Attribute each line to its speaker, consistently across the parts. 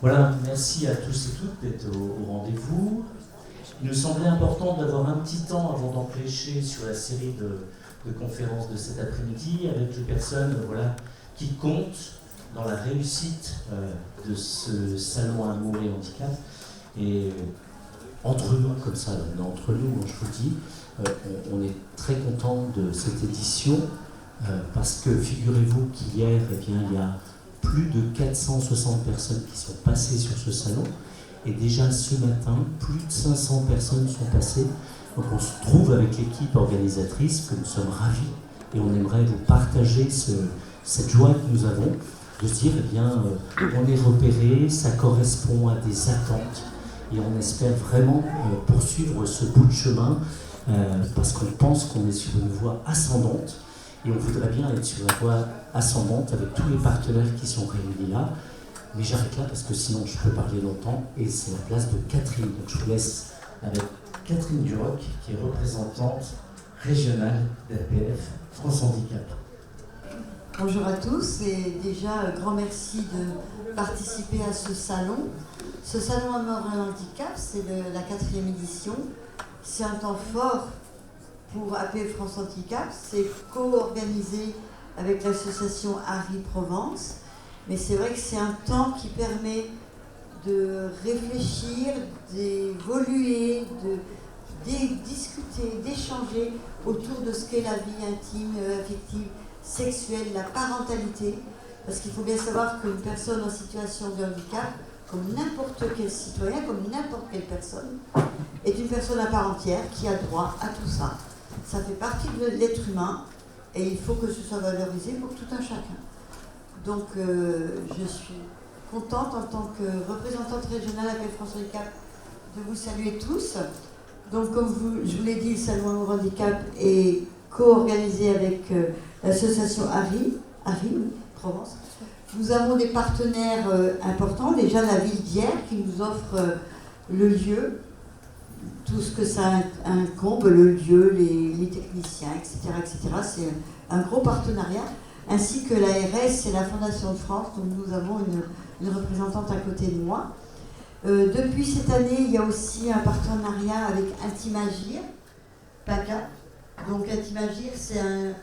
Speaker 1: Voilà, merci à tous et toutes d'être au rendez-vous. Il nous semblait important d'avoir un petit temps avant d'enclencher sur la série de conférences de cet après-midi avec des personnes qui comptent dans la réussite de ce salon Amour et Handicap. Et entre nous, comme ça, entre nous, je vous dis, on est très content de cette édition parce que figurez-vous qu'hier, il y a plus de 460 personnes qui sont passées sur ce salon. Et déjà ce matin, plus de 500 personnes sont passées. Donc on se trouve avec l'équipe organisatrice, que nous sommes ravis. Et on aimerait vous partager cette joie que nous avons, de se dire, on est repéré, ça correspond à des attentes. Et on espère vraiment poursuivre ce bout de chemin, parce qu'on pense qu'on est sur une voie ascendante. Et on voudrait bien être sur la voie ascendante avec tous les partenaires qui sont réunis là. Mais j'arrête là parce que sinon je peux parler longtemps. Et c'est la place de Catherine. Donc je vous laisse avec Catherine Duroc, qui est représentante régionale d'APF France Handicap.
Speaker 2: Bonjour à tous et déjà grand merci de participer à ce salon. Ce salon Amour et Handicap, c'est la 4e édition. C'est un temps fort pour APF France Handicap. C'est co-organisé avec l'association Harry Provence. Mais c'est vrai que c'est un temps qui permet de réfléchir, d'évoluer, de discuter, d'échanger autour de ce qu'est la vie intime, affective, sexuelle, la parentalité. Parce qu'il faut bien savoir qu'une personne en situation de handicap, comme n'importe quel citoyen, comme n'importe quelle personne, est une personne à part entière qui a droit à tout ça. Ça fait partie de l'être humain et il faut que ce soit valorisé pour tout un chacun. Donc je suis contente en tant que représentante régionale APF France Handicap de vous saluer tous. Donc comme je vous l'ai dit, le Salon Amour Handicap est co-organisé avec l'association Harry Provence. Nous avons des partenaires importants, déjà la ville d'Hyères qui nous offre le lieu, tout ce que ça incombe, le lieu, les techniciens, etc. C'est un gros partenariat, ainsi que l'ARS et la Fondation de France. Donc nous avons une représentante à côté de moi. Depuis cette année, il y a aussi un partenariat avec Intimagir, PACA. Donc Intimagir, c'est un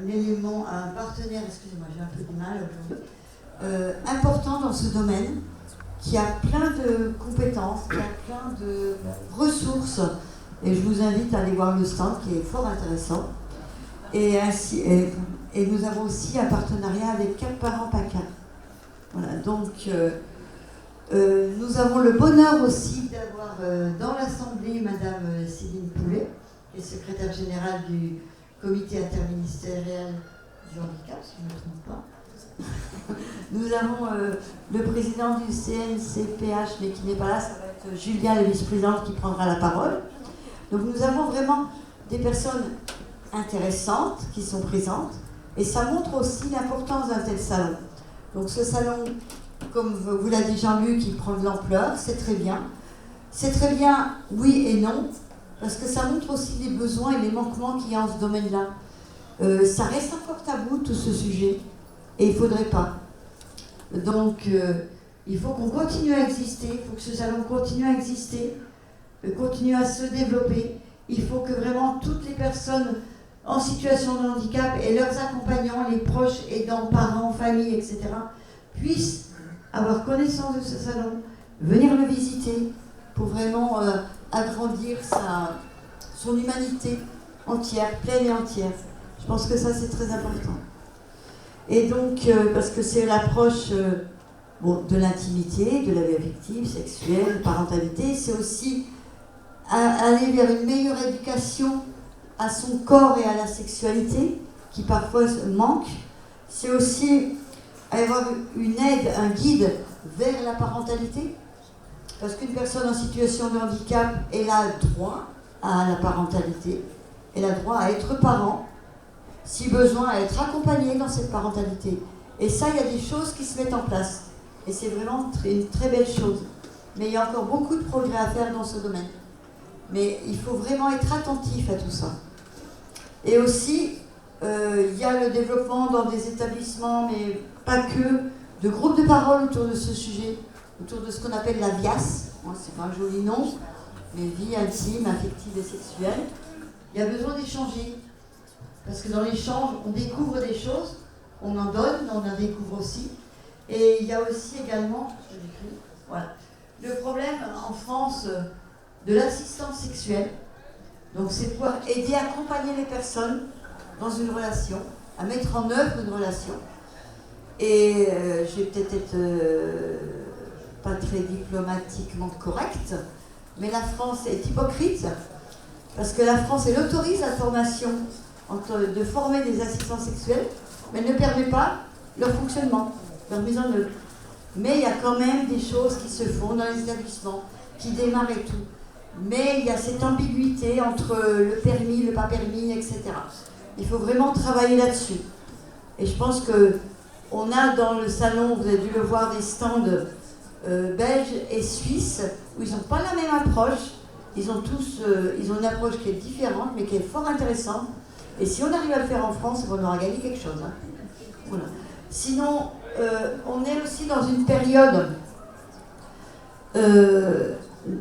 Speaker 2: élément, un partenaire, excusez-moi, j'ai un peu de mal aujourd'hui, important dans ce domaine, qui a plein de compétences, qui a plein de ressources. Et je vous invite à aller voir le stand qui est fort intéressant. Et nous avons aussi un partenariat avec Cap Parents PACA. Voilà, donc nous avons le bonheur aussi d'avoir dans l'Assemblée Madame Céline Poulet, qui est secrétaire générale du comité interministériel du handicap, si je ne me trompe pas. Nous avons le président du CNCPH, mais qui n'est pas là, ça va être Julia, la vice-présidente, qui prendra la parole. Donc nous avons vraiment des personnes intéressantes qui sont présentes, et ça montre aussi l'importance d'un tel salon. Donc ce salon, comme vous l'a dit Jean-Luc, il prend de l'ampleur, c'est très bien. C'est très bien, oui et non, parce que ça montre aussi les besoins et les manquements qu'il y a en ce domaine-là. Ça reste encore tabou, tout ce sujet, et il ne faudrait pas. Donc, il faut qu'on continue à exister, il faut que ce salon continue à exister, continue à se développer. Il faut que vraiment toutes les personnes en situation de handicap et leurs accompagnants, les proches, aidants, parents, familles, etc., puissent avoir connaissance de ce salon, venir le visiter pour vraiment agrandir son humanité entière, pleine et entière. Je pense que ça, c'est très important. Et donc, parce que c'est l'approche de l'intimité, de la vie affective, sexuelle, parentalité, c'est aussi aller vers une meilleure éducation à son corps et à la sexualité, qui parfois manque. C'est aussi avoir une aide, un guide vers la parentalité, parce qu'une personne en situation de handicap, elle a droit à la parentalité, elle a droit à être parent, si besoin, à être accompagnée dans cette parentalité. Et ça, il y a des choses qui se mettent en place. Et c'est vraiment une très belle chose. Mais il y a encore beaucoup de progrès à faire dans ce domaine. Mais il faut vraiment être attentif à tout ça. Et aussi, il y a le développement dans des établissements, mais pas que, de groupes de parole autour de ce sujet, autour de ce qu'on appelle la VIAS. C'est pas un joli nom, mais vie intime, affective et sexuelle. Il y a besoin d'échanger. Parce que dans l'échange, on découvre des choses, on en donne, on en découvre aussi. Et il y a aussi également, voilà, le problème en France de l'assistance sexuelle. Donc c'est pouvoir aider, accompagner les personnes dans une relation, à mettre en œuvre une relation. Et je vais peut-être être pas très diplomatiquement correcte, mais la France est hypocrite, parce que la France, elle autorise la formation de former des assistants sexuels, mais elle ne permet pas leur fonctionnement, leur mise en œuvre. Mais il y a quand même des choses qui se font dans les établissements, qui démarrent et tout. Mais il y a cette ambiguïté entre le permis, le pas permis, etc. Il faut vraiment travailler là-dessus. Et je pense qu'on a dans le salon, vous avez dû le voir, des stands belges et suisses, où ils n'ont pas la même approche. Ils ont une approche qui est différente, mais qui est fort intéressante. Et si on arrive à le faire en France, on aura gagné quelque chose. Hein. Voilà. Sinon, on est aussi dans une période,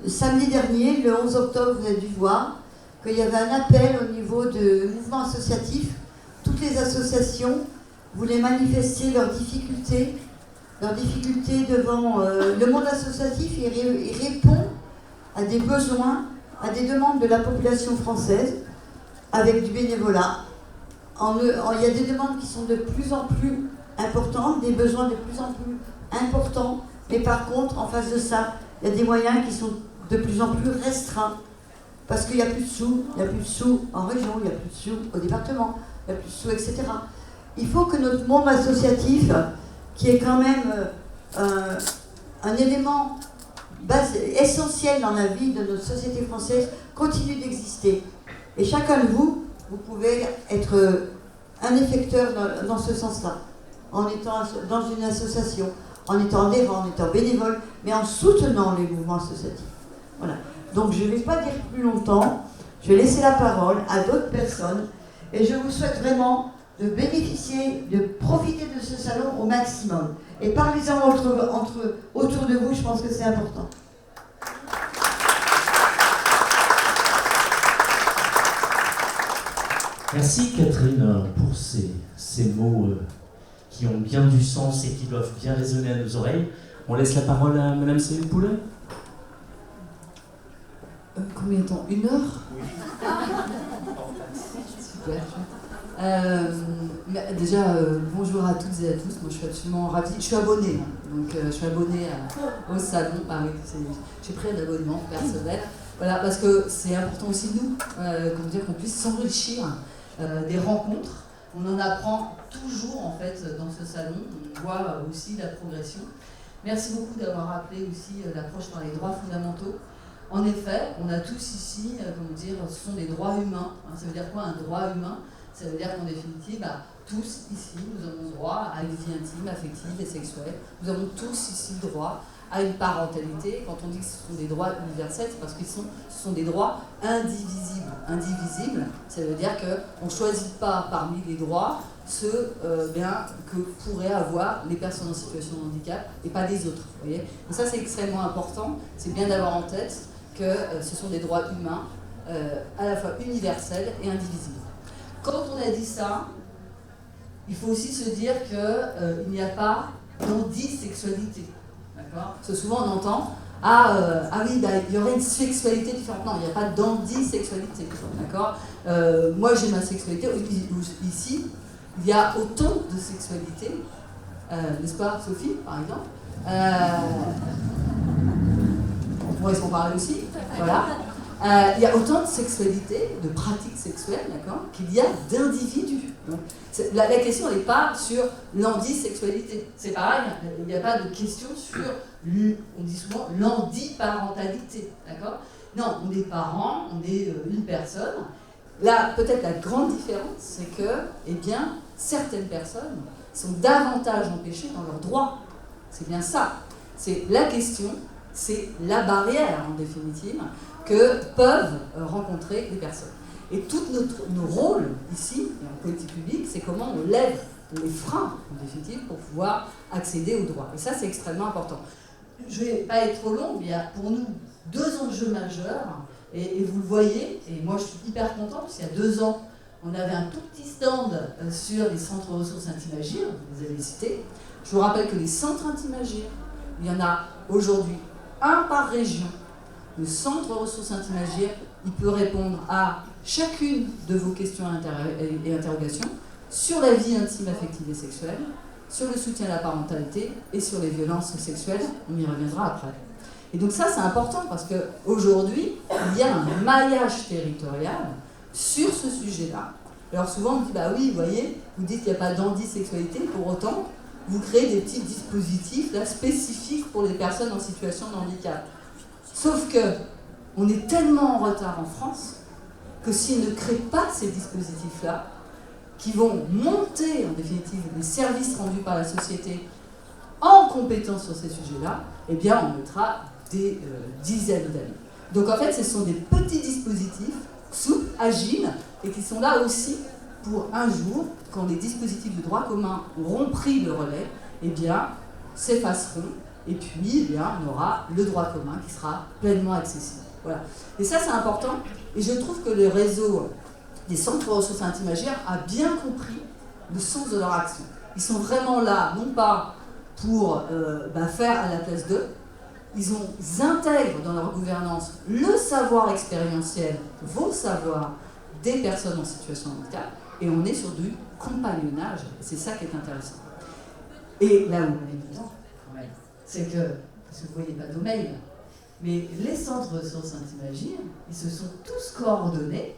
Speaker 2: samedi dernier, le 11 octobre, vous avez dû voir, qu'il y avait un appel au niveau de mouvements associatifs. Toutes les associations voulaient manifester leurs difficultés devant le monde associatif. Il répond à des besoins, à des demandes de la population française, avec du bénévolat. Il y a des demandes qui sont de plus en plus importantes, des besoins de plus en plus importants, mais par contre, en face de ça, il y a des moyens qui sont de plus en plus restreints, parce qu'il n'y a plus de sous, en région, il n'y a plus de sous au département, il n'y a plus de sous, etc. Il faut que notre monde associatif, qui est quand même un élément essentiel dans la vie de notre société française, continue d'exister. Et chacun de vous pouvez être un effecteur dans ce sens-là, en étant dans une association, en étant adhérent, en étant bénévole, mais en soutenant les mouvements associatifs. Voilà. Donc je ne vais pas dire plus longtemps, je vais laisser la parole à d'autres personnes, et je vous souhaite vraiment de bénéficier, de profiter de ce salon au maximum. Et parlez-en autour de vous, je pense que c'est important.
Speaker 1: Merci Catherine pour ces mots qui ont bien du sens et qui doivent bien résonner à nos oreilles. On laisse la parole à Madame Céline Poulet.
Speaker 3: Combien de temps? 1 heure? Super. Déjà, bonjour à toutes et à tous. Moi, je suis absolument ravie. Je suis abonnée, donc je suis abonnée au salon. Ah oui, j'ai pris un abonnement personnel. Voilà, parce que c'est important aussi nous, qu'on puisse s'enrichir des rencontres. On en apprend toujours en fait dans ce salon. On voit aussi la progression. Merci beaucoup d'avoir rappelé aussi l'approche par les droits fondamentaux. En effet, on a tous ici, ce sont des droits humains. Ça veut dire quoi un droit humain? Ça veut dire qu'en définitive, tous ici, nous avons droit à une vie intime, affective et sexuelle. Nous avons tous ici droit à une parentalité. Quand on dit que ce sont des droits universels, c'est parce que ce sont des droits indivisibles. Indivisibles, ça veut dire qu'on ne choisit pas parmi les droits ceux que pourraient avoir les personnes en situation de handicap et pas les autres. Vous voyez. Donc ça, c'est extrêmement important. C'est bien d'avoir en tête que ce sont des droits humains à la fois universels et indivisibles. Quand on a dit ça, il faut aussi se dire qu'il n'y a pas d'andisexualité. D'accord ? Parce que souvent on entend il y aurait une sexualité différente. Non, il n'y a pas d'andisexualité. D'accord ? Moi j'ai ma sexualité. Ici, il y a autant de sexualité, n'est-ce pas, Sophie, par exemple on pourrait s'en parler aussi. Voilà. Il y a autant de sexualité, de pratiques sexuelles, d'accord, qu'il y a d'individus. La question n'est pas sur l'andisexualité. C'est pareil, il n'y a pas de question sur, on dit souvent, l'andiparentalité, d'accord. Non, on est parents, on est une personne. Là, peut-être la grande différence, c'est que, certaines personnes sont davantage empêchées dans leurs droits. C'est bien ça. C'est la question, c'est la barrière, en définitive, que peuvent rencontrer les personnes. Et tous nos rôles ici, et en politique publique, c'est comment on lève les freins, en définitive, pour pouvoir accéder aux droits. Et ça, c'est extrêmement important. Je ne vais pas être trop longue, mais il y a pour nous 2 enjeux majeurs, et vous le voyez, et moi je suis hyper contente, parce qu'il y a 2 ans, on avait un tout petit stand sur les centres ressources Intim'Agir, vous les avez cités. Je vous rappelle que les centres Intim'Agir, il y en a aujourd'hui un par région. Le centre ressources Intim'Agir, il peut répondre à chacune de vos questions et interrogations sur la vie intime, affective et sexuelle, sur le soutien à la parentalité et sur les violences sexuelles. On y reviendra après. Et donc ça, c'est important parce qu'aujourd'hui, il y a un maillage territorial sur ce sujet-là. Alors souvent, on me dit, bah oui, vous voyez, vous dites qu'il n'y a pas d'handisexualité, pour autant, vous créez des petits dispositifs là, spécifiques pour les personnes en situation de handicap. Sauf que on est tellement en retard en France que s'ils ne créent pas ces dispositifs-là, qui vont monter en définitive les services rendus par la société en compétence sur ces sujets-là, eh bien on mettra des dizaines d'années. Donc en fait, ce sont des petits dispositifs souples, agiles, et qui sont là aussi pour un jour, quand les dispositifs de droit commun auront pris le relais, eh bien s'effaceront, et puis eh bien, on aura le droit commun qui sera pleinement accessible. Voilà. Et ça, c'est important, et je trouve que le réseau des centres ressources Intim'Agir a bien compris le sens de leur action. Ils sont vraiment là, non pas pour faire à la place d'eux, ils intègrent dans leur gouvernance le savoir expérientiel, vos savoirs des personnes en situation de handicap, et on est sur du compagnonnage, c'est ça qui est intéressant. Et là où on est dedans, c'est que, parce que vous voyez pas nos mails, mais les centres ressources Intim'Agir, ils se sont tous coordonnés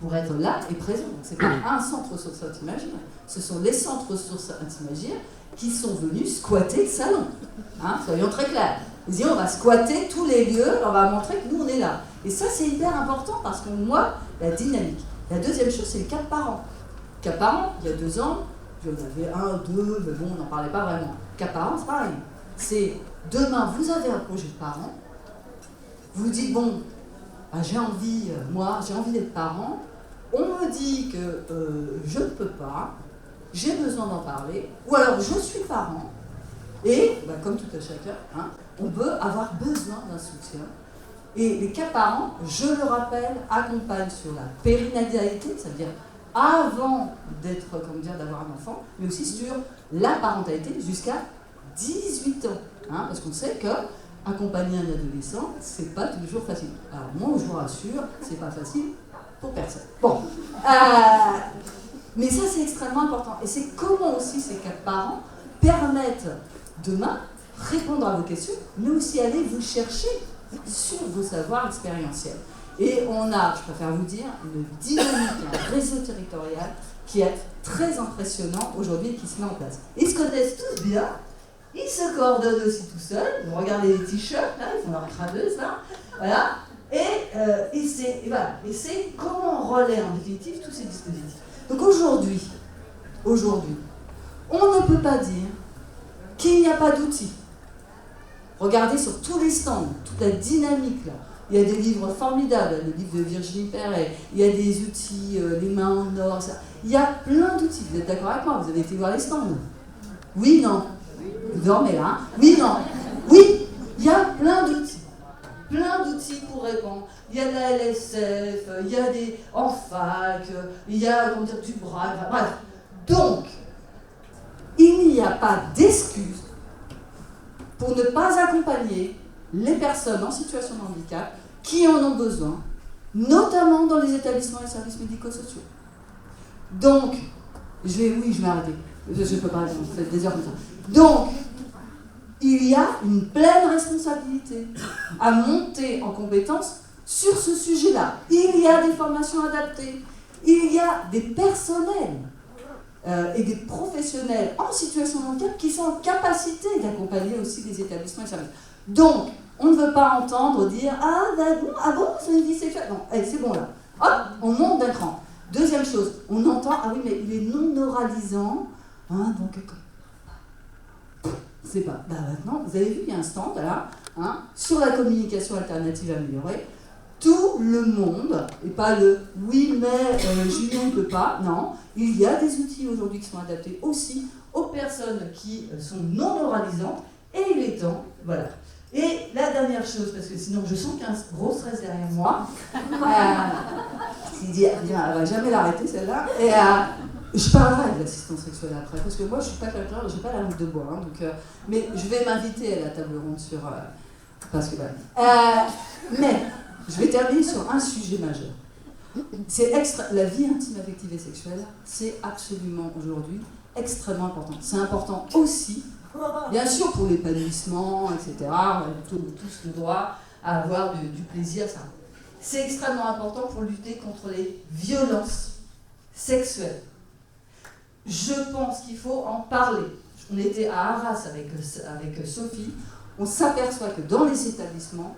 Speaker 3: pour être là et présents. Donc c'est pas un centre ressources Intim'Agir, ce sont les centres ressources Intim'Agir qui sont venus squatter le salon. Soyons très clairs. Ils disent on va squatter tous les lieux, on va montrer que nous on est là. Et ça c'est hyper important parce qu'on voit la dynamique. La deuxième chose, c'est le cas de parents. Cas parents, il y a 2 ans, j'en avais 1, 2, mais bon, on n'en parlait pas vraiment. Cas parents, c'est pareil. C'est demain, vous avez un projet de parents, vous dites bon, j'ai envie d'être parent, on me dit que je ne peux pas, j'ai besoin d'en parler, ou alors je suis parent, et comme tout à chacun, on peut avoir besoin d'un soutien. Et les cas parents, je le rappelle, accompagnent sur la périnatalité, c'est-à-dire avant d'avoir un enfant, mais aussi sur la parentalité jusqu'à 18 ans. Parce qu'on sait que accompagner un adolescent, c'est pas toujours facile. Alors moi, je vous rassure, c'est pas facile pour personne. Bon. Mais ça, c'est extrêmement important. Et c'est comment aussi ces cas de parents permettent demain répondre à vos questions, mais aussi aller vous chercher sur vos savoirs expérientiels. Et on a, je préfère vous dire, une dynamique, un réseau territorial qui est très impressionnant aujourd'hui et qui se met en place. Ils se connaissent tous bien, ils se coordonnent aussi tout seuls. Vous regardez les t-shirts, là, ils font leur craveuse, là, voilà. Et c'est comment on relaie en définitive tous ces dispositifs. Donc aujourd'hui, on ne peut pas dire qu'il n'y a pas d'outils. Regardez sur tous les stands, toute la dynamique là. Il y a des livres formidables, le livre de Virginie Perret, il y a des outils, les mains en or, ça. Il y a plein d'outils. Vous êtes d'accord avec moi? Vous avez été voir les stands? Oui, non? Vous dormez là, hein? Oui, non? Oui, il y a plein d'outils. Plein d'outils pour répondre. Il y a de la LSF, il y a des en fac, il y a du bras, bref. Donc, il n'y a pas d'excuse pour ne pas accompagner les personnes en situation de handicap qui en ont besoin, notamment dans les établissements et services médico-sociaux. Donc, je vais arrêter. Je ne peux pas répondre, vous faites des heures comme ça. Donc, il y a une pleine responsabilité à monter en compétence sur ce sujet-là. Il y a des formations adaptées, il y a des personnels et des professionnels en situation de handicap qui sont en capacité d'accompagner aussi les établissements et services. Donc, on ne veut pas entendre dire « Ah bon, c'est une vie sexuelle ». Non, c'est bon là. Hop, on monte d'un cran. Deuxième chose, on entend « Ah oui, mais il est non oralisant. » Donc, c'est pas. Maintenant, vous avez vu, il y a un stand là, sur la communication alternative améliorée. tout le monde, et pas le oui mais Julien ne peut pas, non, il y a des outils aujourd'hui qui sont adaptés aussi aux personnes qui sont non oralisantes, et il est temps, voilà. Et la dernière chose, parce que sinon je sens qu'il y a un gros stress derrière moi, il dit, elle va jamais l'arrêter celle-là, et je parlerai de l'assistance sexuelle après, parce que moi je suis pas quelqu'un, j'ai pas la langue de bois, hein, donc, mais je vais m'inviter à la table ronde sur... parce que mais je vais terminer sur un sujet majeur. La vie intime, affective et sexuelle, c'est absolument aujourd'hui extrêmement important. C'est important aussi, bien sûr, pour l'épanouissement, etc. On a tous le droit à avoir du plaisir, ça. C'est extrêmement important pour lutter contre les violences sexuelles. Je pense qu'il faut en parler. On était à Arras avec Sophie. On s'aperçoit que dans les établissements,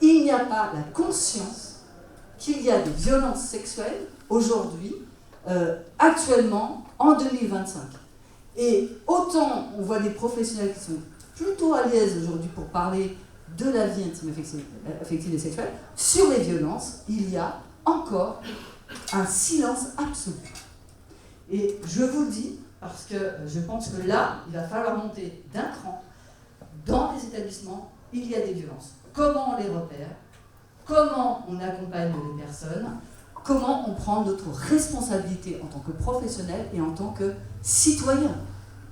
Speaker 3: il n'y a pas la conscience qu'il y a des violences sexuelles aujourd'hui, actuellement, en 2025. Et autant on voit des professionnels qui sont plutôt à l'aise aujourd'hui pour parler de la vie intime, affective et sexuelle, sur les violences, il y a encore un silence absolu. Et je vous le dis, parce que je pense que là, il va falloir monter d'un cran. Dans les établissements, il y a des violences. Comment on les repère? Comment on accompagne les personnes? Comment on prend notre responsabilité en tant que professionnel et en tant que citoyen?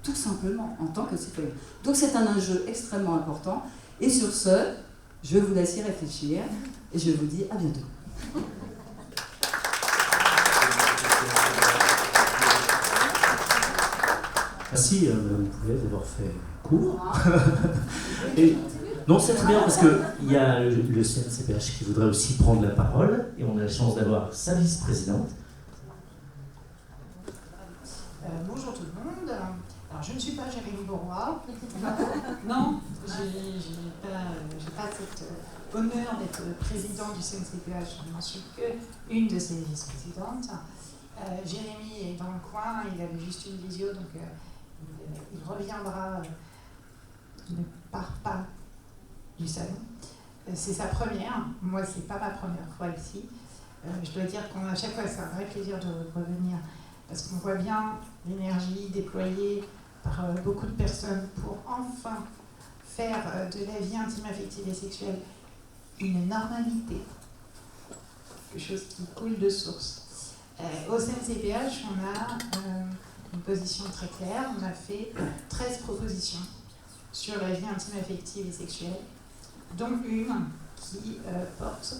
Speaker 3: Tout simplement, en tant que citoyen. Donc c'est un enjeu extrêmement important. Et sur ce, je vous laisse y réfléchir et je vous dis à bientôt.
Speaker 1: Merci, Mme Poulet, d'avoir fait court. Et, non, c'est très bien parce qu'il y a le CNCPH qui voudrait aussi prendre la parole et on a la chance d'avoir sa vice-présidente.
Speaker 4: Bonjour tout le monde. Alors, je ne suis pas Jérémy Bourrois. Non, j'ai pas cet honneur d'être président du CNCPH. Je n'en suis qu'une de ses vice-présidentes. Jérémy est dans le coin, il avait juste une visio, donc il reviendra, il ne part pas du salon. C'est sa première, moi c'est pas ma première fois ici. Je dois dire qu'à chaque fois c'est un vrai plaisir de revenir parce qu'on voit bien l'énergie déployée par beaucoup de personnes pour enfin faire de la vie intime, affective et sexuelle une normalité, quelque chose qui coule de source. Au CNCPH, on a une position très claire. On a fait 13 propositions sur la vie intime, affective et sexuelle, dont une qui porte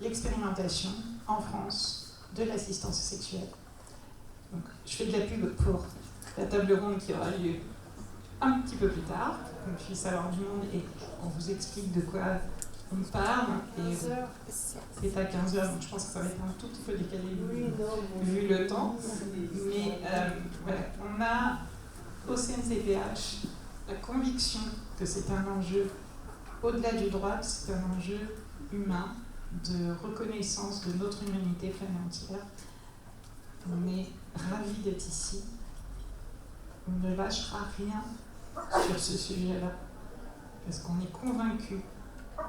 Speaker 4: l'expérimentation en France de l'assistance sexuelle. Donc, je fais de la pub pour la table ronde qui aura lieu un petit peu plus tard, qu'on puisse avoir du monde et on vous explique de quoi on parle. Et c'est à 15h, donc je pense que ça va être un tout petit peu décalé vu le temps. Mais voilà, on a au CNCPH la conviction que c'est un enjeu, au-delà du droit, c'est un enjeu humain, de reconnaissance de notre humanité pleine et entière. On est ravis d'être ici. On ne lâchera rien sur ce sujet-là, parce qu'on est convaincus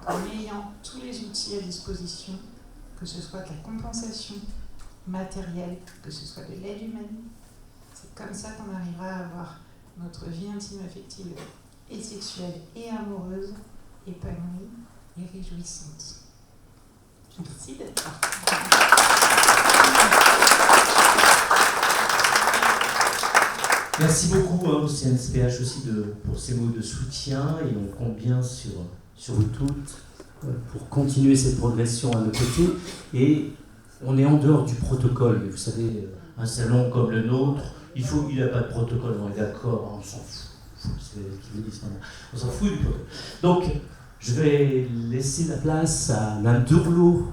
Speaker 4: qu'en ayant tous les outils à disposition, que ce soit de la compensation matérielle, que ce soit de l'aide humaine, c'est comme ça qu'on arrivera à avoir notre vie intime, affective et sexuelle et amoureuse épanouie et réjouissante. Merci d'être là.
Speaker 1: Merci beaucoup au CNCPH aussi pour ces mots de soutien et on compte bien sur vous toutes pour continuer cette progression à nos côtés. Et on est en dehors du protocole, mais vous savez, un salon comme le nôtre, il n'y a pas de protocole, on est d'accord, on s'en fout. C'est ce qu'ils disent maintenant. On s'en fout du protocole. Donc, je vais laisser la place à Mme Durlot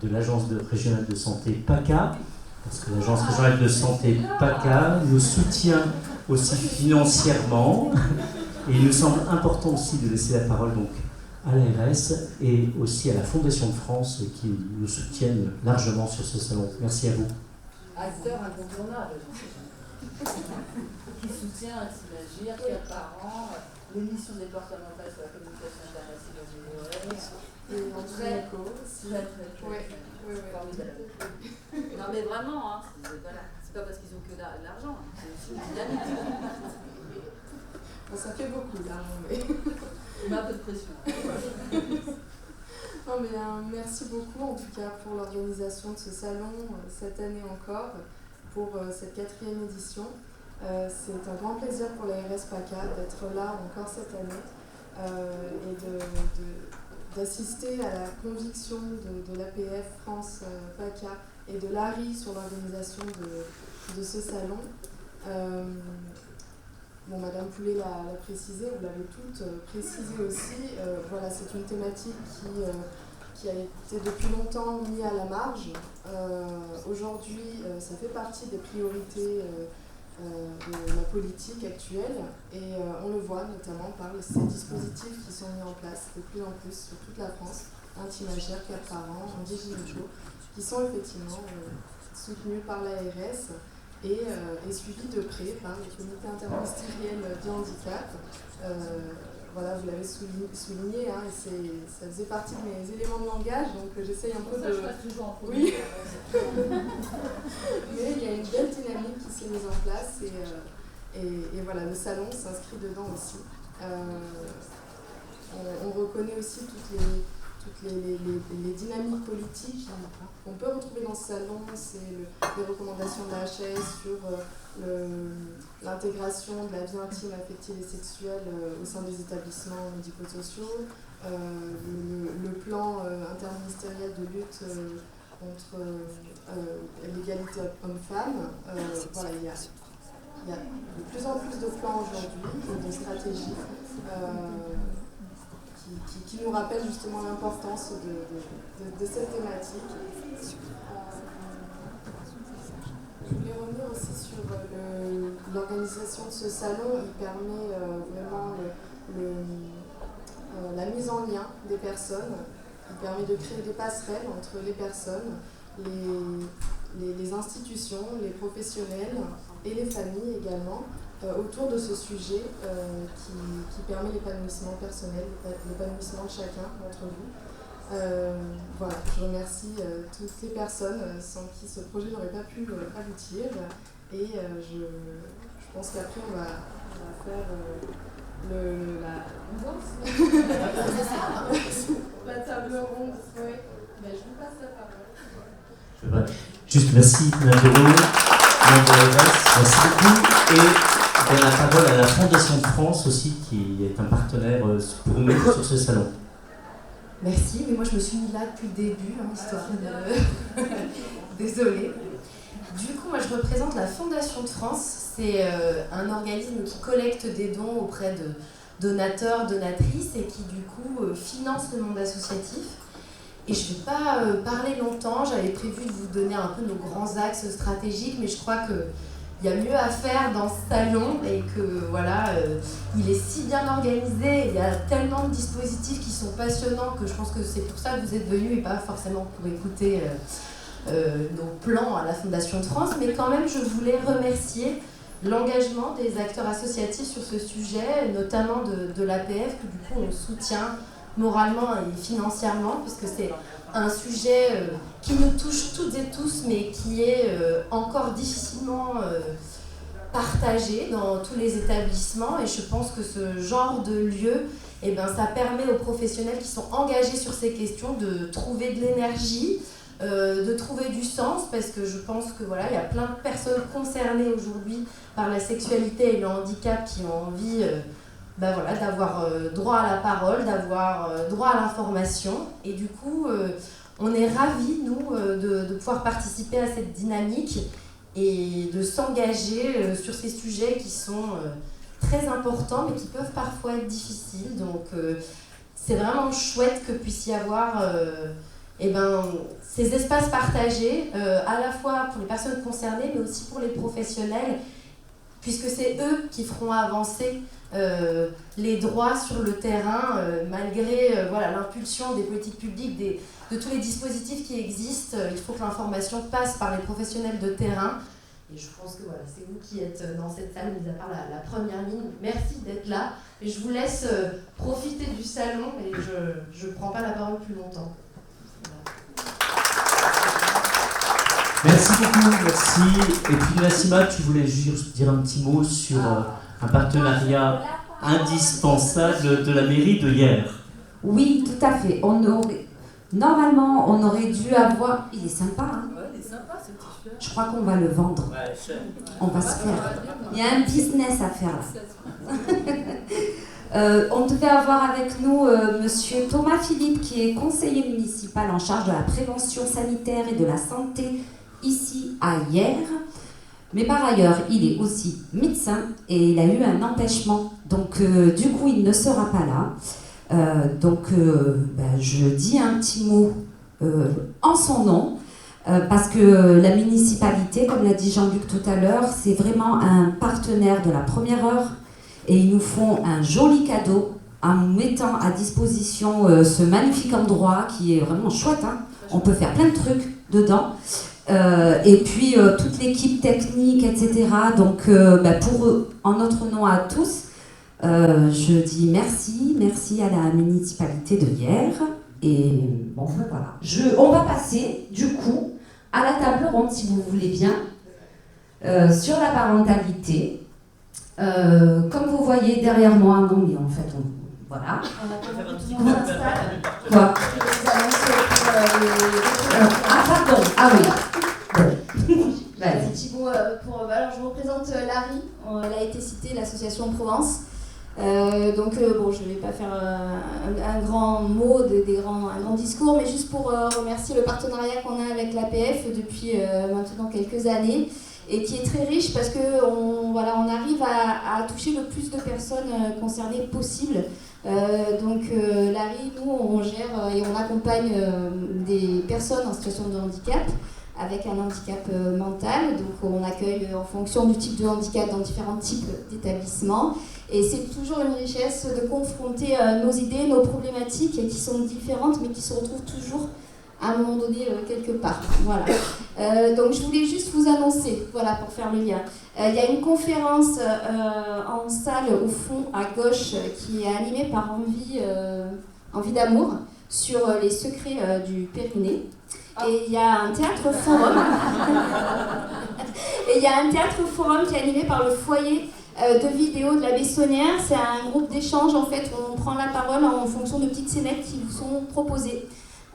Speaker 1: de l'Agence régionale de santé PACA, parce que l'Agence régionale de santé PACA nous soutient aussi financièrement. Et il nous semble important aussi de laisser la parole donc, à l'ARS et aussi à la Fondation de France qui nous soutiennent largement sur ce salon. Merci à vous.
Speaker 3: Acteur incontournable. soutien à S'imagir, 4 par an, l'émission départementale sur la communication internationale du VOE.
Speaker 5: Et en très
Speaker 3: Oui. Formidable. Non mais vraiment, hein, c'est pas parce qu'ils ont que de l'argent, c'est aussi une dynamique.
Speaker 5: Bon, ça fait beaucoup d'argent, mais...
Speaker 3: On a un peu de pression.
Speaker 5: Non, mais merci beaucoup en tout cas pour l'organisation de ce salon cette année encore, pour cette 4e édition. C'est un grand plaisir pour la RS PACA d'être là encore cette année et d'assister à la conviction de l'APF France PACA et de l'ARI sur l'organisation de ce salon. Bon, Madame Poulet l'a précisé, vous l'avez toutes précisé aussi. Voilà, c'est une thématique qui a été depuis longtemps mise à la marge. Aujourd'hui, ça fait partie des priorités de la politique actuelle et on le voit notamment par ces dispositifs qui sont mis en place de plus en plus sur toute la France, un T'imagir, 4 par an, un Digimucho, qui sont effectivement soutenus par l'ARS et suivis de près par le comité interministériel du handicap. Voilà, vous l'avez souligné, hein, et ça faisait partie de mes éléments de langage, donc j'essaye un peu de...
Speaker 3: Je passe toujours en premier.
Speaker 5: Oui. Mais il y a une belle dynamique qui s'est mise en place et voilà, le salon s'inscrit dedans aussi. On reconnaît aussi toutes les dynamiques politiques qu'on peut retrouver dans ce salon. C'est les recommandations de la HS sur l'intégration de la vie intime, affective et sexuelle au sein des établissements médico-sociaux, le plan interministériel de lutte contre l'égalité homme-femme. Voilà, il y a de plus en plus de plans aujourd'hui et de stratégies qui nous rappellent justement l'importance de cette thématique. Je voulais revenir aussi sur l'organisation de ce salon. Il permet vraiment la mise en lien des personnes. Il permet de créer des passerelles entre les personnes, les institutions, les professionnels et les familles également, autour de ce sujet qui permet l'épanouissement personnel, l'épanouissement de chacun d'entre vous. Voilà, je remercie toutes les personnes sans qui ce projet n'aurait pas pu aboutir et je pense qu'après on va faire la table ronde. Oui. Ben, je vous passe la parole.
Speaker 1: Juste merci Madame Béraud, merci beaucoup. Et on donne la parole à la Fondation de France aussi, qui est un partenaire pour nous sur ce salon.
Speaker 6: Merci, mais moi je me suis mis là depuis le début, hein, histoire de... Désolée. Du coup, moi je représente la Fondation de France. C'est un organisme qui collecte des dons auprès de donateurs, donatrices et qui du coup finance le monde associatif. Et je ne vais pas parler longtemps, j'avais prévu de vous donner un peu nos grands axes stratégiques, mais je crois qu'il y a mieux à faire dans ce salon et que voilà, il est si bien organisé, il y a tellement de dispositifs qui sont passionnants que je pense que c'est pour ça que vous êtes venus et pas forcément pour écouter nos plans à la Fondation de France, mais quand même je voulais remercier l'engagement des acteurs associatifs sur ce sujet, notamment de l'APF, que du coup on soutient moralement et financièrement, puisque c'est un sujet qui nous touche toutes et tous, mais qui est encore difficilement partagé dans tous les établissements. Et je pense que ce genre de lieu, eh ben, ça permet aux professionnels qui sont engagés sur ces questions de trouver de l'énergie, de trouver du sens, parce que je pense que voilà, il y a plein de personnes concernées aujourd'hui par la sexualité et le handicap qui ont envie voilà, d'avoir droit à la parole, d'avoir droit à l'information. Et du coup, on est ravis, nous, de pouvoir participer à cette dynamique et de s'engager sur ces sujets qui sont très importants, mais qui peuvent parfois être difficiles. Donc, c'est vraiment chouette que puisse y avoir ces espaces partagés, à la fois pour les personnes concernées, mais aussi pour les professionnels, puisque c'est eux qui feront avancer les droits sur le terrain, malgré l'impulsion des politiques publiques, de tous les dispositifs qui existent. Il faut que l'information passe par les professionnels de terrain, Et je pense que voilà, c'est vous qui êtes dans cette salle, mis à part la première ligne. Merci d'être là. Et je vous laisse profiter du salon et je ne prends pas la parole plus longtemps. Voilà.
Speaker 1: Merci beaucoup, merci. Et puis Nassima, tu voulais juste dire un petit mot sur un partenariat indispensable de la mairie de Hyères.
Speaker 7: Oui, tout à fait. Normalement, on aurait dû avoir... Il est sympa, hein?
Speaker 3: Ouais, il est sympa ce t-shirt.
Speaker 7: Je crois qu'on va le vendre.
Speaker 1: Ouais,
Speaker 7: On va se faire. Il y a un business à faire là. On devait avoir avec nous monsieur Thomas Philippe, qui est conseiller municipal en charge de la prévention sanitaire et de la santé ici à Hyères. Mais par ailleurs, il est aussi médecin et il a eu un empêchement. Donc du coup, il ne sera pas là. Je dis un petit mot en son nom. Parce que la municipalité, comme l'a dit Jean-Luc tout à l'heure, c'est vraiment un partenaire de la première heure et ils nous font un joli cadeau en nous mettant à disposition ce magnifique endroit qui est vraiment chouette, hein. On peut faire plein de trucs dedans. Et puis toute l'équipe technique, etc. Donc pour eux, en notre nom à tous, je dis merci à la municipalité de Hyères. Et bon, voilà. On va passer du coup à la table ronde, si vous voulez bien, sur la parentalité. Comme vous voyez derrière moi, non mais en fait, voilà.
Speaker 6: On attend que tout le monde s'installe.
Speaker 7: Quoi?
Speaker 6: Je vais vous annoncer
Speaker 7: Ah pardon, ah oui. Vas-y.
Speaker 6: Thibaut, alors je vous représente Larry, elle a été citée, l'association Provence. Je ne vais pas faire un grand mot, un grand discours, mais juste pour remercier le partenariat qu'on a avec l'APF depuis maintenant quelques années et qui est très riche parce qu'on arrive à toucher le plus de personnes concernées possible. Larry, nous, on gère et on accompagne des personnes en situation de handicap avec un handicap mental. Donc on accueille en fonction du type de handicap dans différents types d'établissements. Et c'est toujours une richesse de confronter nos idées, nos problématiques qui sont différentes mais qui se retrouvent toujours à un moment donné quelque part. Voilà. Donc je voulais juste vous annoncer, voilà, pour faire le lien. Il y a une conférence en salle au fond à gauche qui est animée par Envie d'amour sur les secrets du périnée. Et il y a un théâtre forum. Et il y a un théâtre forum qui est animé par le foyer de vidéos de la Bessonnière. C'est un groupe d'échange en fait où on prend la parole en fonction de petites scénettes qui vous sont proposées.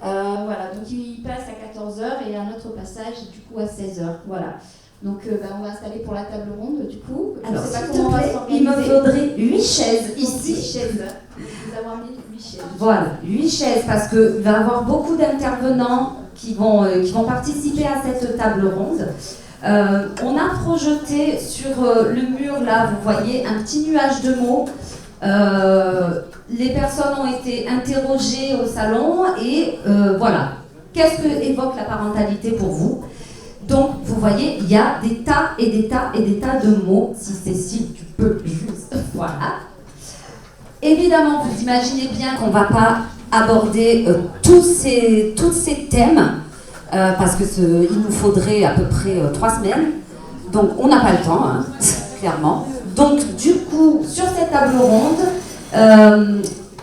Speaker 6: Donc il passe à 14h et un autre passage du coup à 16h. Voilà. Donc on va installer pour la table ronde du coup.
Speaker 7: Alors s'il te plaît, il me faudrait 8 chaises ici.
Speaker 6: 8 chaises. Vous avoir mis 8 chaises.
Speaker 7: Voilà, 8 chaises parce qu'il va y avoir beaucoup d'intervenants qui vont participer à cette table ronde. On a projeté sur le mur, là, vous voyez, un petit nuage de mots. Les personnes ont été interrogées au salon et voilà. Qu'est-ce que évoque la parentalité pour vous? Donc, vous voyez, il y a des tas et des tas et des tas de mots. Si Cécile, tu peux juste... Voilà. Évidemment, vous imaginez bien qu'on ne va pas aborder tous ces thèmes. Parce qu'il nous faudrait à peu près 3 semaines. Donc on n'a pas le temps, hein, clairement. Donc du coup, sur cette table ronde,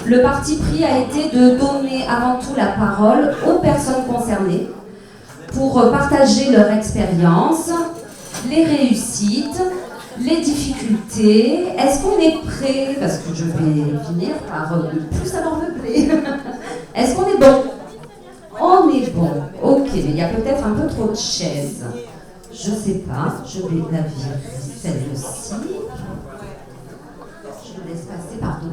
Speaker 7: le parti pris a été de donner avant tout la parole aux personnes concernées pour partager leur expérience, les réussites, les difficultés. Est-ce qu'on est prêt? Parce que je vais finir par ne plus savoir meubler. Est-ce qu'on est bon? On est bon, ok, mais il y a peut-être un peu trop de chaises. Je sais pas, je vais la virer, celle-ci. Je laisse passer, pardon.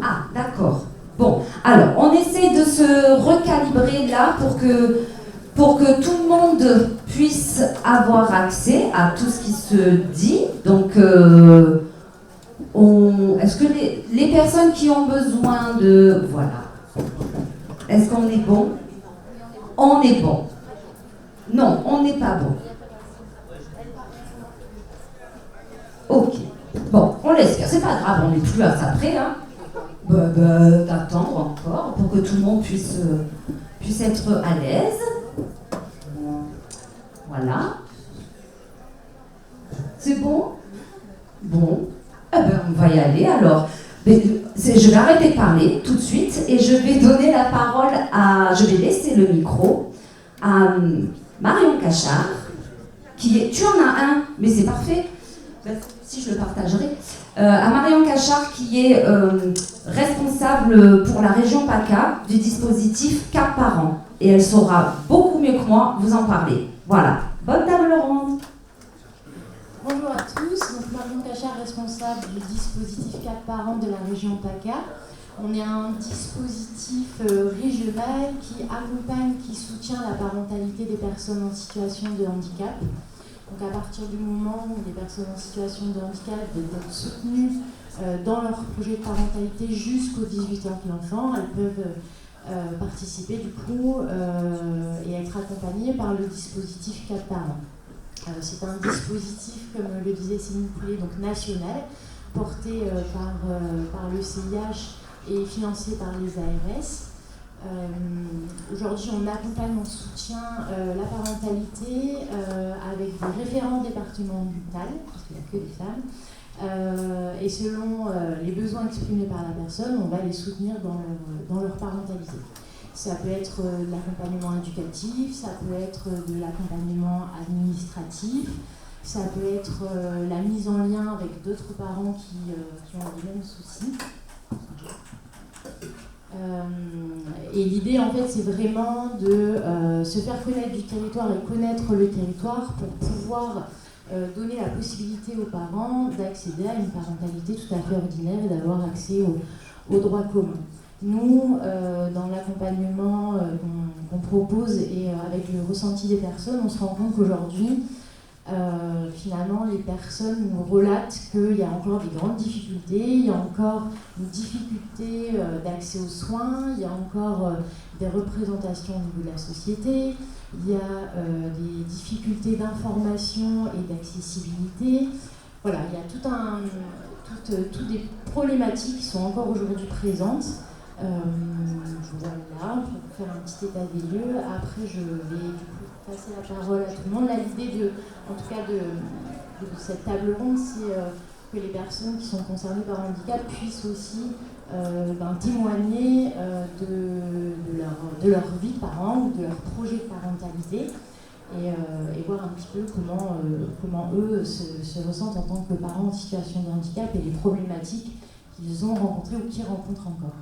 Speaker 7: Ah, d'accord. Bon, alors, on essaie de se recalibrer là pour que tout le monde puisse avoir accès à tout ce qui se dit. Donc, est-ce que les personnes qui ont besoin de... Voilà. Est-ce qu'on est bon? On est bon. Non, on n'est pas bon. Ok. Bon, on laisse faire. C'est pas grave, on n'est plus à ça près, hein. D'attendre encore pour que tout le monde puisse être à l'aise. Voilà. C'est bon? Bon. Eh ben, on va y aller alors. Je vais arrêter de parler tout de suite et je vais donner la parole je vais laisser le micro à Marion Cachard, qui est... Tu en as un, mais c'est parfait. Si je le partagerai. À Marion Cachard, qui est responsable pour la région PACA du dispositif Cap Parents. Et elle saura beaucoup mieux que moi vous en parler. Voilà. Bonne table ronde.
Speaker 8: Bonjour à tous, donc Marion Cachard, responsable du dispositif Cap Parents de la région PACA. On est un dispositif régional qui accompagne, qui soutient la parentalité des personnes en situation de handicap. Donc à partir du moment où les personnes en situation de handicap doivent être soutenues dans leur projet de parentalité jusqu'aux 18 ans de l'enfant, elles peuvent participer du coup et être accompagnées par le dispositif Cap Parents. C'est un dispositif, comme le disait Céline Poulet, donc national, porté par le CIH et financé par les ARS. Aujourd'hui, on accompagne, on soutient la parentalité avec des référents départementaux, parce qu'il n'y a que des femmes, et selon les besoins exprimés par la personne, on va les soutenir dans leur parentalité. Ça peut être de l'accompagnement éducatif, ça peut être de l'accompagnement administratif, ça peut être la mise en lien avec d'autres parents qui ont les mêmes soucis. Et l'idée, en fait, c'est vraiment de se faire connaître du territoire et connaître le territoire pour pouvoir donner la possibilité aux parents d'accéder à une parentalité tout à fait ordinaire et d'avoir accès aux droits communs. Nous, dans l'accompagnement qu'on propose et avec le ressenti des personnes, on se rend compte qu'aujourd'hui, finalement, les personnes nous relatent qu'il y a encore des grandes difficultés, il y a encore une difficulté d'accès aux soins, il y a encore des représentations au niveau de la société, il y a des difficultés d'information et d'accessibilité. Voilà, il y a toutes des problématiques qui sont encore aujourd'hui présentes. Voilà, pour faire un petit état des lieux. Après, je vais du coup passer la parole à tout le monde. Là, l'idée en tout cas de cette table ronde, c'est que les personnes qui sont concernées par un handicap puissent aussi témoigner de leur vie de parents ou de leur projet de parentalité et voir un petit peu comment eux se ressentent en tant que parents en situation de handicap et les problématiques qu'ils ont rencontrées ou qu'ils rencontrent encore.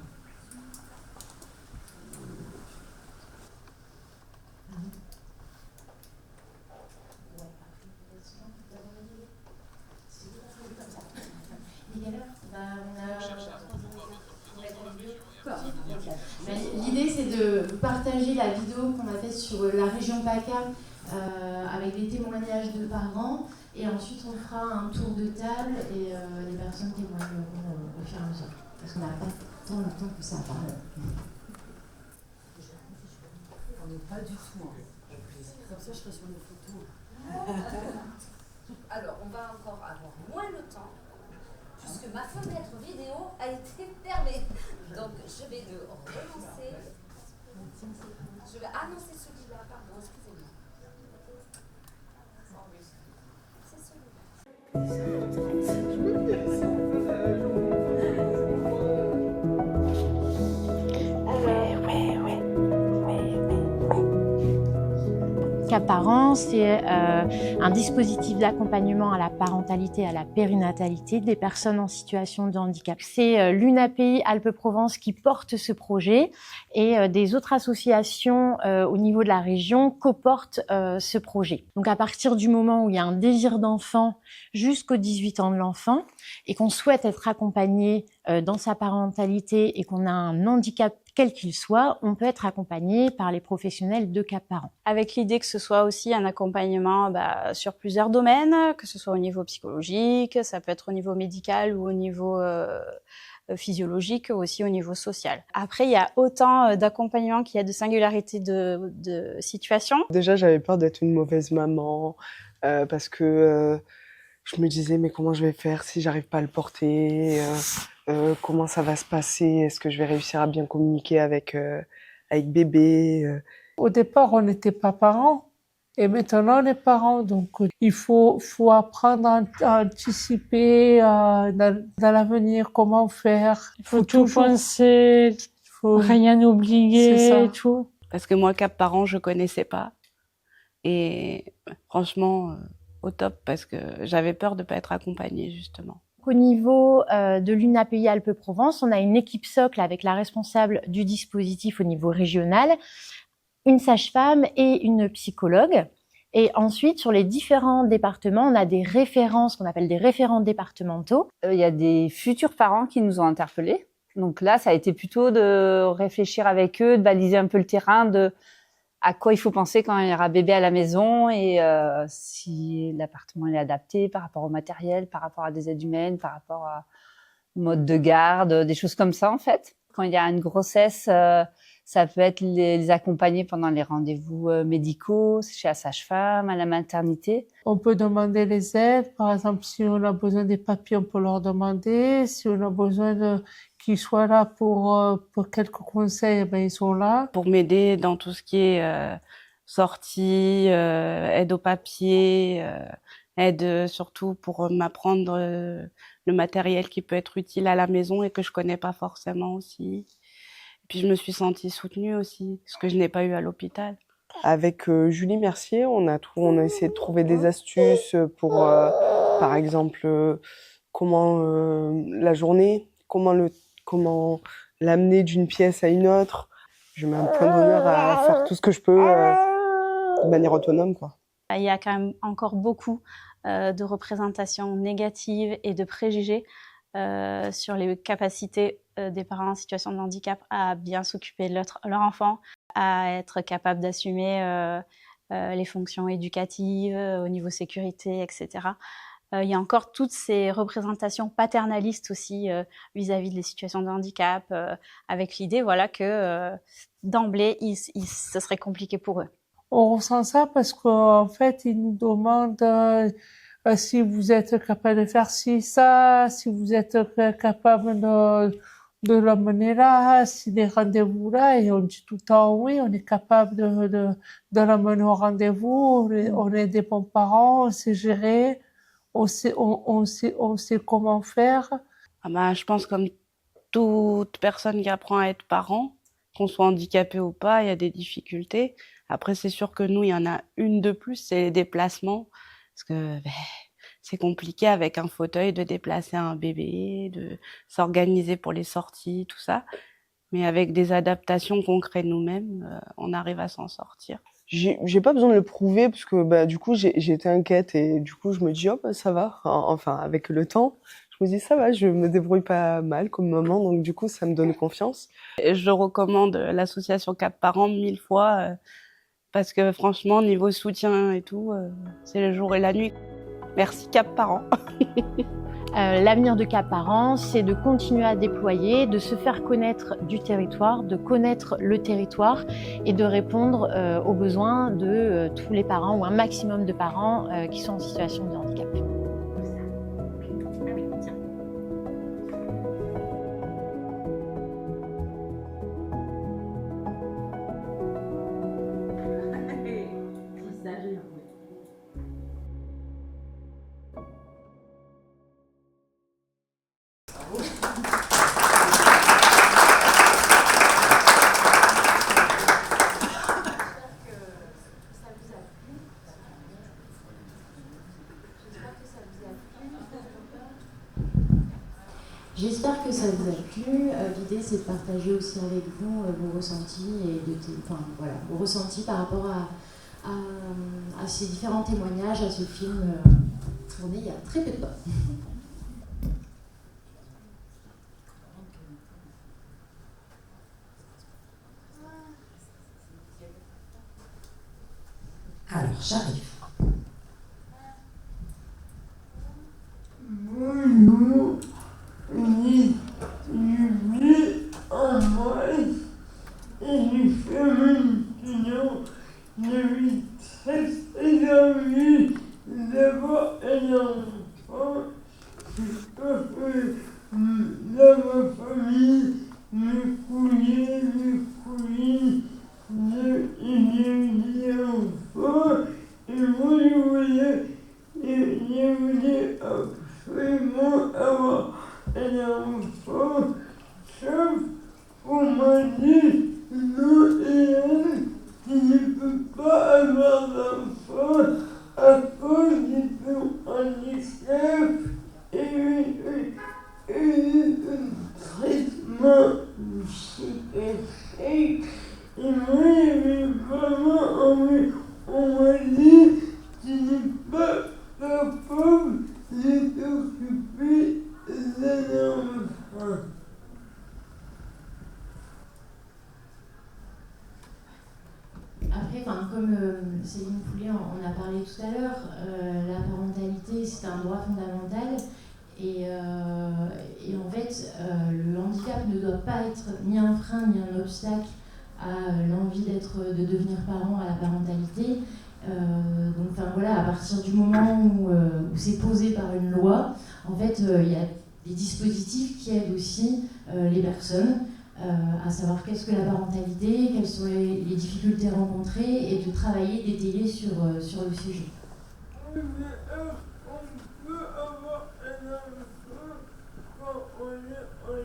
Speaker 8: L'idée, c'est de partager la vidéo qu'on a faite sur la région PACA avec les témoignages de parents, et ensuite on fera un tour de table et les personnes témoigneront au fur et à mesure, parce qu'on n'a pas tant le temps que ça à parler.
Speaker 3: On n'est pas du tout. Comme ça, je serai sur les photos.
Speaker 9: Alors, on va encore avoir moins le temps, puisque ma fenêtre vidéo a été fermée. Donc, je vais le relancer. Je vais annoncer celui-là. Pardon, excusez-moi. C'est
Speaker 8: Cap Parents, c'est un dispositif d'accompagnement à la parentalité et à la périnatalité des personnes en situation de handicap. C'est l'UNAPI Alpes-Provence qui porte ce projet et des autres associations au niveau de la région coportent ce projet. Donc à partir du moment où il y a un désir d'enfant jusqu'aux 18 ans de l'enfant et qu'on souhaite être accompagné dans sa parentalité et qu'on a un handicap quel qu'il soit, on peut être accompagné par les professionnels de Cap Parents.
Speaker 10: Avec l'idée que ce soit aussi un accompagnement sur plusieurs domaines, que ce soit au niveau psychologique, ça peut être au niveau médical ou au niveau physiologique, ou aussi au niveau social. Après, il y a autant d'accompagnement qu'il y a de singularité de situation.
Speaker 11: Déjà, j'avais peur d'être une mauvaise maman parce que je me disais mais comment je vais faire si j'arrive pas à le porter, comment ça va se passer, est-ce que je vais réussir à bien communiquer avec bébé.
Speaker 12: Au départ, on n'était pas parents et maintenant on est parents, donc il faut apprendre à anticiper dans l'avenir comment faire.
Speaker 13: Il faut tout penser, rien oublier et tout.
Speaker 10: Parce que moi, Cap Parents, je connaissais pas. Et franchement, au top, parce que j'avais peur de pas être accompagnée, justement.
Speaker 8: Au niveau de l'UNAPI Alpes-Provence, on a une équipe socle avec la responsable du dispositif au niveau régional, une sage-femme et une psychologue. Et ensuite, sur les différents départements, on a des référents, ce qu'on appelle des référents départementaux.
Speaker 14: Il y a des futurs parents qui nous ont interpellés. Donc là, ça a été plutôt de réfléchir avec eux, de baliser un peu le terrain, de à quoi il faut penser quand il y aura bébé à la maison et si l'appartement est adapté par rapport au matériel, par rapport à des aides humaines, par rapport à mode de garde, des choses comme ça en fait. Quand il y a une grossesse, ça peut être les accompagner pendant les rendez-vous médicaux, chez la sage-femme, à la maternité.
Speaker 12: On peut demander les aides, par exemple si on a besoin des papiers, on peut leur demander. Si on a besoin qu'ils soient là pour quelques conseils, ben ils sont là.
Speaker 10: Pour m'aider dans tout ce qui est sortie, aide aux papiers, aide surtout pour m'apprendre le matériel qui peut être utile à la maison et que je connais pas forcément aussi. Puis je me suis sentie soutenue aussi, ce que je n'ai pas eu à l'hôpital.
Speaker 11: Avec Julie Mercier, on a essayé de trouver des astuces pour, par exemple, comment la journée, comment l'amener d'une pièce à une autre. Je mets un point d'honneur à faire tout ce que je peux de manière autonome, quoi.
Speaker 10: Il y a quand même encore beaucoup de représentations négatives et de préjugés sur les capacités des parents en situation de handicap à bien s'occuper de leur enfant, à être capable d'assumer les fonctions éducatives au niveau sécurité, etc. Il y a encore toutes ces représentations paternalistes aussi vis-à-vis des situations de handicap, avec l'idée que d'emblée, ce serait compliqué pour eux.
Speaker 12: On ressent ça parce qu'en fait, ils nous demandent si vous êtes capable de faire ci, ça, si vous êtes capable de l'amener là, si des rendez-vous là, et on dit tout le temps oui, on est capable de l'amener au rendez-vous, on est des bons parents, on sait gérer, on sait comment faire.
Speaker 10: Je pense comme toute personne qui apprend à être parent, qu'on soit handicapé ou pas, il y a des difficultés. Après, c'est sûr que nous, il y en a une de plus, c'est les déplacements. Parce que c'est compliqué avec un fauteuil de déplacer un bébé, de s'organiser pour les sorties, tout ça. Mais avec des adaptations qu'on crée nous-mêmes, on arrive à s'en sortir.
Speaker 11: J'ai pas besoin de le prouver parce que du coup j'ai été inquiète et du coup je me dis ça va. Enfin avec le temps, je me dis ça va, je me débrouille pas mal comme maman, donc du coup ça me donne confiance.
Speaker 10: Et je recommande l'association Cap Parents 1000 fois parce que franchement niveau soutien et tout, c'est le jour et la nuit. Merci Cap Parents.
Speaker 8: L'avenir de Cap Parents, c'est de continuer à déployer, de se faire connaître du territoire, de connaître le territoire et de répondre aux besoins de tous les parents ou un maximum de parents qui sont en situation de handicap. J'espère que ça vous a plu. L'idée, c'est de partager aussi avec vous vos ressentis vos ressentis par rapport à ces différents témoignages, à ce film tourné il y a très peu de temps.
Speaker 15: enfant, c'est pas fait dans ma famille, mes cousins, mes cousines, j'ai enfants, et moi je voulais absolument avoir un enfant, sauf qu'on m'a dit non, Hélène, tu ne peux pas avoir d'enfant à cause de ton handicap et traitement psychiatrique. Et moi, j'avais vraiment envie. On m'a dit, tu n'es pas capable de t'occuper d'un enfant.
Speaker 8: Après, comme Céline Poulet en a parlé tout à l'heure, la parentalité, c'est un droit fondamental. Et en fait, le handicap ne doit pas être ni un frein ni un obstacle à l'envie de devenir parent, à la parentalité. Donc voilà, à partir du moment où c'est posé par une loi, en fait, il y a des dispositifs qui aident aussi les personnes à savoir qu'est-ce que la parentalité, quelles sont les difficultés rencontrées et de travailler, d'étayer sur le sujet.
Speaker 15: On peut avoir un enfant quand on est en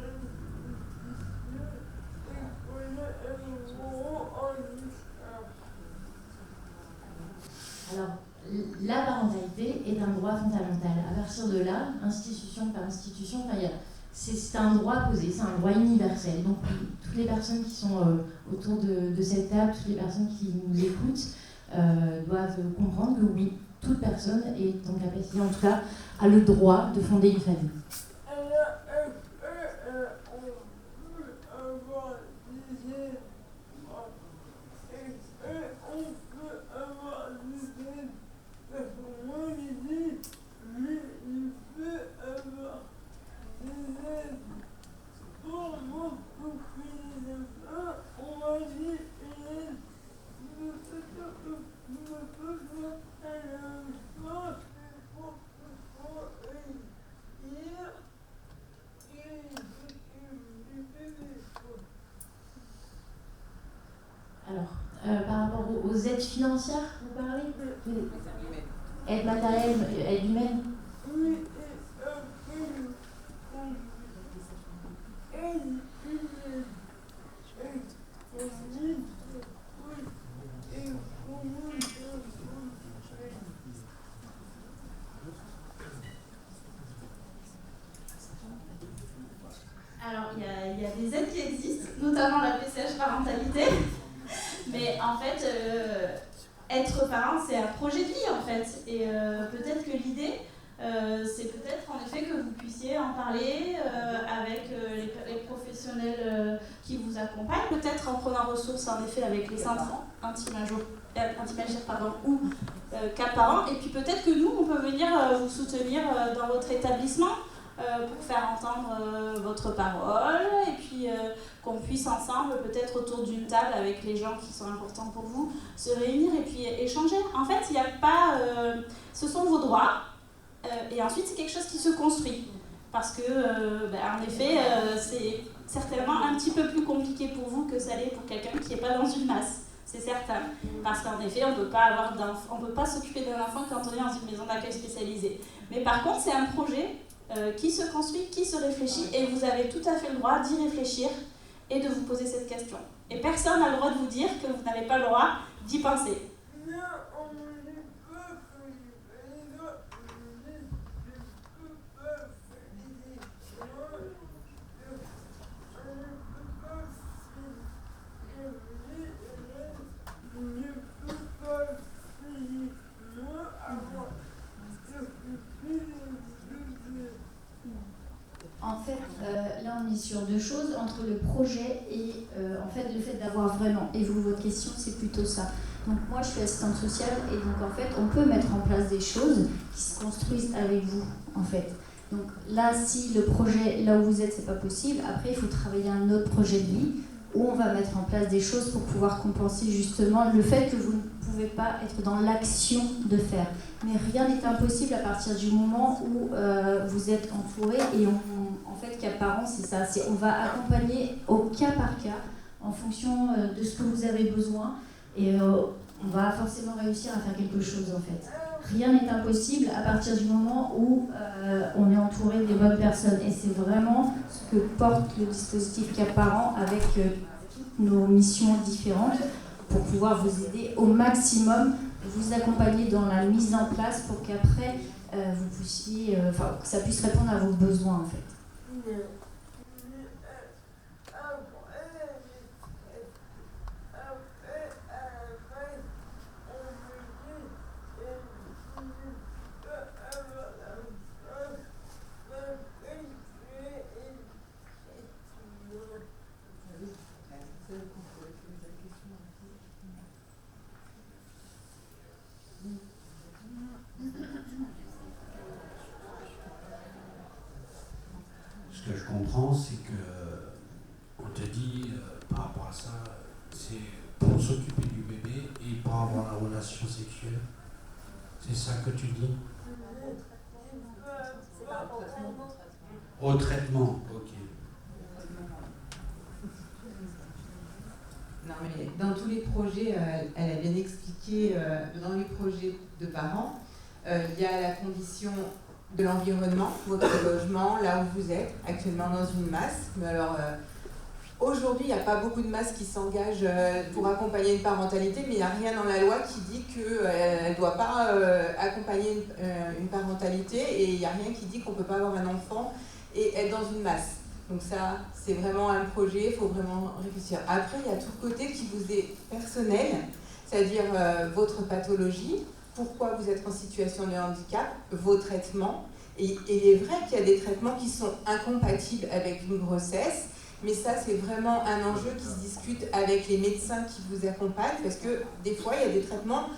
Speaker 8: Alors, la parentalité est un droit fondamental. À partir de là, institution par institution, c'est un droit posé, c'est un droit universel. Donc, toutes les personnes qui sont autour de cette table, toutes les personnes qui nous écoutent, doivent comprendre que oui, toute personne est en capacité, en tout cas, a le droit de fonder une famille. Alors, par rapport aux aides financières, vous parlez aide matérielle, aide humaine.
Speaker 10: Alors, il y a des aides qui existent, notamment la PCH parentalité. Mais en fait, être parent, c'est un projet de vie, en fait. Et peut-être que l'idée, c'est peut-être en effet que vous puissiez en parler avec les professionnels qui vous accompagnent, peut-être en prenant ressources en effet avec les centres anti-magir ou Cap Parents. Et puis peut-être que nous, on peut venir vous soutenir dans votre établissement pour faire entendre votre parole et puis qu'on puisse ensemble, peut-être autour d'une table avec les gens qui sont importants pour vous, se réunir et puis échanger. En fait, il n'y a pas... ce sont vos droits et ensuite c'est quelque chose qui se construit parce que, en effet, c'est certainement un petit peu plus compliqué pour vous que ça l'est pour quelqu'un qui n'est pas dans une masse. C'est certain, parce qu'en effet, on ne peut pas s'occuper d'un enfant quand on est dans une maison d'accueil spécialisée. Mais par contre, c'est un projet qui se construit, qui se réfléchit, et vous avez tout à fait le droit d'y réfléchir et de vous poser cette question. Et personne n'a le droit de vous dire que vous n'avez pas le droit d'y penser.
Speaker 16: En fait, là on est sur deux choses, entre le projet et en fait, le fait d'avoir vraiment, et vous, votre question, c'est plutôt ça. Donc moi, je suis assistante sociale et donc en fait, on peut mettre en place des choses qui se construisent avec vous, en fait. Donc là, si le projet, là où vous êtes, c'est pas possible, après, il faut travailler un autre projet de vie où on va mettre en place des choses pour pouvoir compenser justement le fait que vous ne pouvez pas être dans l'action de faire. Mais rien n'est impossible à partir du moment où vous êtes entouré et en fait, Cap Parents, c'est ça, on va accompagner au cas par cas en fonction de ce que vous avez besoin et on va forcément réussir à faire quelque chose en fait. Rien n'est impossible à partir du moment où on est entouré des bonnes personnes. Et c'est vraiment ce que porte le dispositif Cap Parents avec toutes nos missions différentes pour pouvoir vous aider au maximum, vous accompagner dans la mise en place pour qu'après vous puissiez, que ça puisse répondre à vos besoins en fait.
Speaker 17: Ce que je comprends, c'est que on te dit par rapport à ça, c'est pour s'occuper du bébé et pour avoir la relation sexuelle. C'est ça que tu dis? Au traitement, ok.
Speaker 18: Non, mais dans tous les projets, elle a bien expliqué, dans les projets de parents, il y a la condition de l'environnement, votre logement, là où vous êtes, actuellement dans une masse. Mais alors, aujourd'hui, il n'y a pas beaucoup de masses qui s'engagent pour accompagner une parentalité, mais il n'y a rien dans la loi qui dit qu'elle ne doit pas accompagner une parentalité, et il n'y a rien qui dit qu'on ne peut pas avoir un enfant et être dans une masse. Donc ça, c'est vraiment un projet, il faut vraiment réfléchir. Après, il y a tout le côté qui vous est personnel, c'est-à-dire votre pathologie, pourquoi vous êtes en situation de handicap, vos traitements. Et il est vrai qu'il y a des traitements qui sont incompatibles avec une grossesse, mais ça, c'est vraiment un enjeu qui se discute avec les médecins qui vous accompagnent, parce que des fois, il y a des traitements,